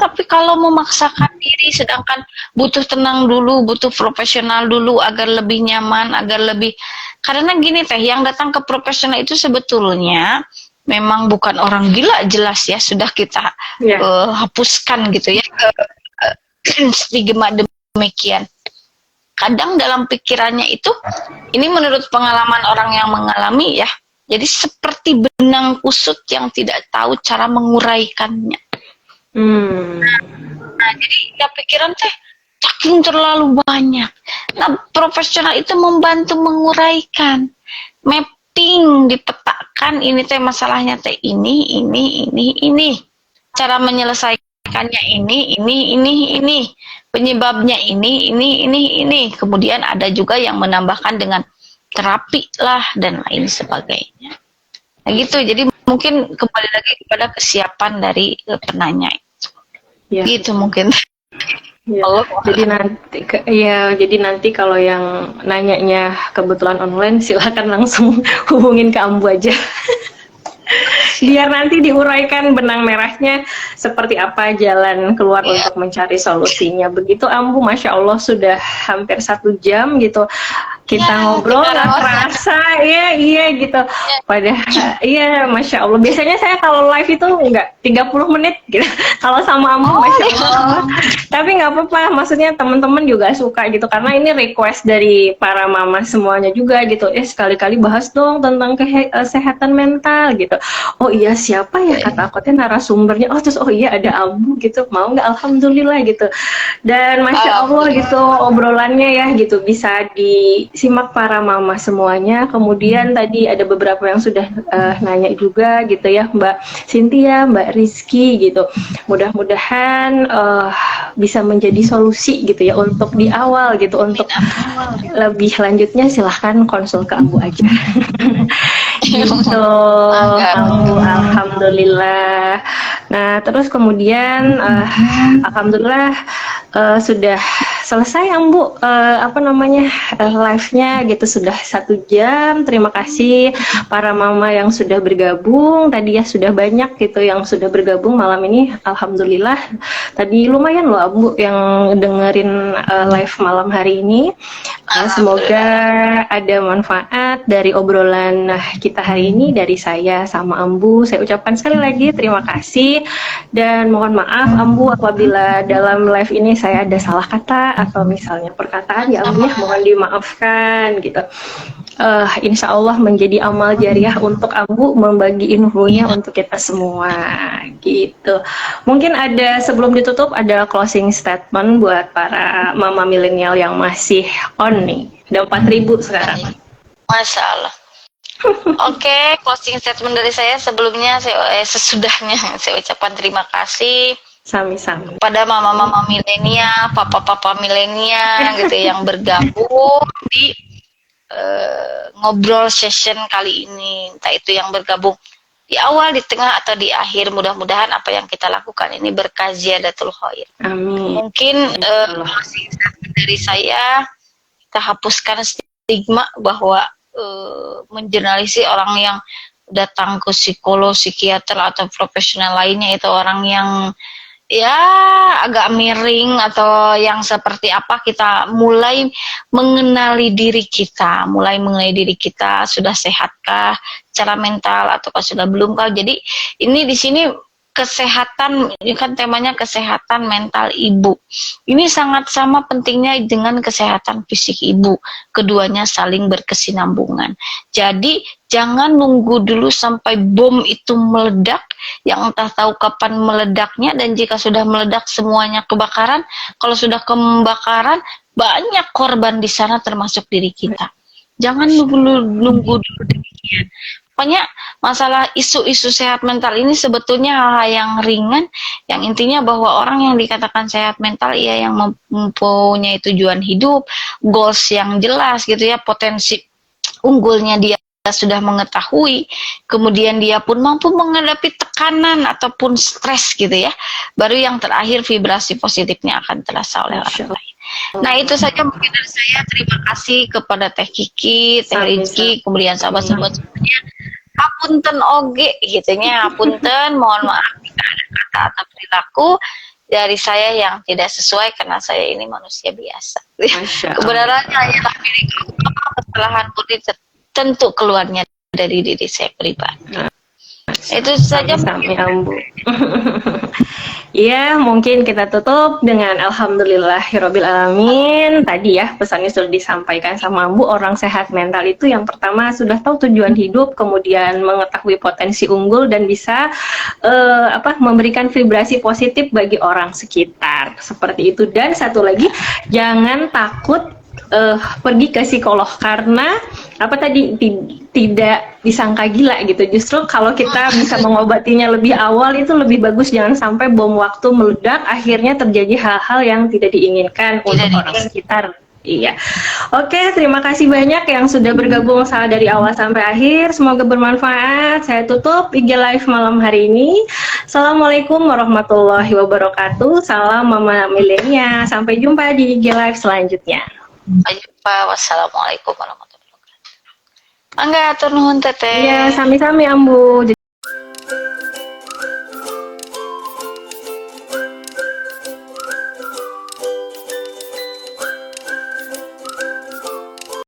Tapi kalau memaksakan diri, sedangkan butuh tenang dulu, butuh profesional dulu agar lebih nyaman, agar lebih, karena gini teh, yang datang ke profesional itu sebetulnya memang bukan orang gila, jelas ya, sudah kita hapuskan gitu ya stigma demikian. Kadang dalam pikirannya itu, ini menurut pengalaman orang yang mengalami ya, jadi seperti benang kusut yang tidak tahu cara menguraikannya. Nah, jadi ya pikiran teh saking terlalu banyak. Nah, profesional itu membantu menguraikan, mapping, dipetakan, ini teh masalahnya teh ini. Cara menyelesaikannya ini. Penyebabnya ini. Kemudian ada juga yang menambahkan dengan terapi lah dan lain sebagainya. Nah gitu, jadi mungkin kembali lagi kepada kesiapan dari penanya itu. Ya. Gitu mungkin. Ya, jadi nanti kalau yang nanyanya kebetulan online, silakan langsung hubungin ke Ambu aja. Biar nanti diuraikan benang merahnya seperti apa jalan keluar untuk mencari solusinya. Begitu Ambu, Masya Allah sudah hampir 1 jam gitu kita ngobrol, nggak kerasa, iya gitu. Padahal iya, Masya Allah. Biasanya saya kalau live itu nggak 30 menit gitu. Kalau sama Ambu, Masya Allah. Tapi nggak apa-apa, maksudnya teman-teman juga suka gitu, karena ini request dari para mama semuanya juga gitu. Sekali-kali bahas dong tentang kesehatan mental gitu. Oh iya, siapa ya, kata aku teh narasumbernya. Oh iya ada Ambu gitu, mau nggak? Alhamdulillah gitu. Dan Masya Allah gitu obrolannya ya gitu, bisa disimak para mama semuanya. Kemudian tadi ada beberapa yang sudah nanya juga gitu ya, Mbak Cynthia, Mbak Rizky gitu. Mudah-mudahan bisa menjadi solusi gitu ya untuk di awal gitu. Untuk lebih lanjutnya silahkan konsul ke Ambu aja. Gitu, Ambu, alhamdulillah. Nah, terus kemudian alhamdulillah sudah selesai Ambu live-nya gitu, sudah 1 jam. Terima kasih para mama yang sudah bergabung tadi ya, sudah banyak gitu yang sudah bergabung malam ini. Alhamdulillah tadi lumayan loh Ambu yang dengerin live malam hari ini. Semoga ada manfaat dari obrolan kita hari ini, dari saya sama Ambu. Saya ucapkan sekali lagi terima kasih dan mohon maaf Ambu apabila dalam live ini saya ada salah kata atau misalnya perkataan ya Ambu ya, mohon dimaafkan gitu. Insya Allah menjadi amal jariah untuk Ambu membagi infonya untuk kita semua gitu. Mungkin ada, sebelum ditutup, ada closing statement buat para mama milenial yang masih on nih. Ada 4.000 sekarang. Masya Allah. Oke, closing statement dari saya sebelumnya, sesudahnya saya ucapkan terima kasih sami-sami pada mama-mama milenial, papa-papa milenial gitu yang bergabung di ngobrol session kali ini. Entah itu yang bergabung di awal, di tengah, atau di akhir. Mudah-mudahan apa yang kita lakukan ini berkah ziyadatul khair. Amin. Mungkin closing statement dari saya, kita hapuskan stigma bahwa menjurnalisi orang yang datang ke psikolog, psikiater atau profesional lainnya itu orang yang ya agak miring atau yang seperti apa. Kita mulai mengenali diri kita, sudah sehatkah secara mental ataukah sudah belumkah. Jadi ini di sini kesehatan, ini kan temanya kesehatan mental ibu. Ini sangat sama pentingnya dengan kesehatan fisik ibu. Keduanya saling berkesinambungan. Jadi jangan nunggu dulu sampai bom itu meledak, yang entah tahu kapan meledaknya, dan jika sudah meledak semuanya kebakaran. Kalau sudah kebakaran, banyak korban di sana termasuk diri kita. Jangan nunggu dulu demikian. Pokoknya masalah isu-isu sehat mental ini sebetulnya hal-hal yang ringan, yang intinya bahwa orang yang dikatakan sehat mental ia yang mempunyai tujuan hidup, goals yang jelas gitu ya, potensi unggulnya dia sudah mengetahui, kemudian dia pun mampu menghadapi tekanan ataupun stres gitu ya. Baru yang terakhir vibrasi positifnya akan terasa oleh orang lain. Nah itu saja mungkin dari saya. Terima kasih kepada Teh Kiki, Teh Rizky, kemudian sahabat-sahabat semuanya. Apunten oge gitunya, apunten, mohon maaf jika ada kata atau perilaku dari saya yang tidak sesuai karena saya ini manusia biasa. Kebenarannya ialah milik Allah, kesalahan murni tentu keluarnya dari diri saya pribadi. Itu saja mungkin Ambu. Iya, mungkin kita tutup dengan alhamdulillahirabbil alamin. Tadi ya pesannya sudah disampaikan sama Ambu, orang sehat mental itu yang pertama sudah tahu tujuan hidup, kemudian mengetahui potensi unggul dan bisa memberikan vibrasi positif bagi orang sekitar. Seperti itu. Dan satu lagi, jangan takut pergi ke psikolog karena tidak disangka gila gitu. Justru kalau kita bisa mengobatinya lebih awal itu lebih bagus, jangan sampai bom waktu meledak akhirnya terjadi hal-hal yang tidak diinginkan untuk orang sekitar. Iya. Oke, terima kasih banyak yang sudah bergabung dari awal sampai akhir. Semoga bermanfaat. Saya tutup IG Live malam hari ini. Assalamualaikum warahmatullahi wabarakatuh. Salam Mama Milenia. Sampai jumpa di IG Live selanjutnya. Wassalamualaikum warahmatullahi wabarakatuh. Mangga atur nuhun Teteh. Iya, sami-sami Ambu.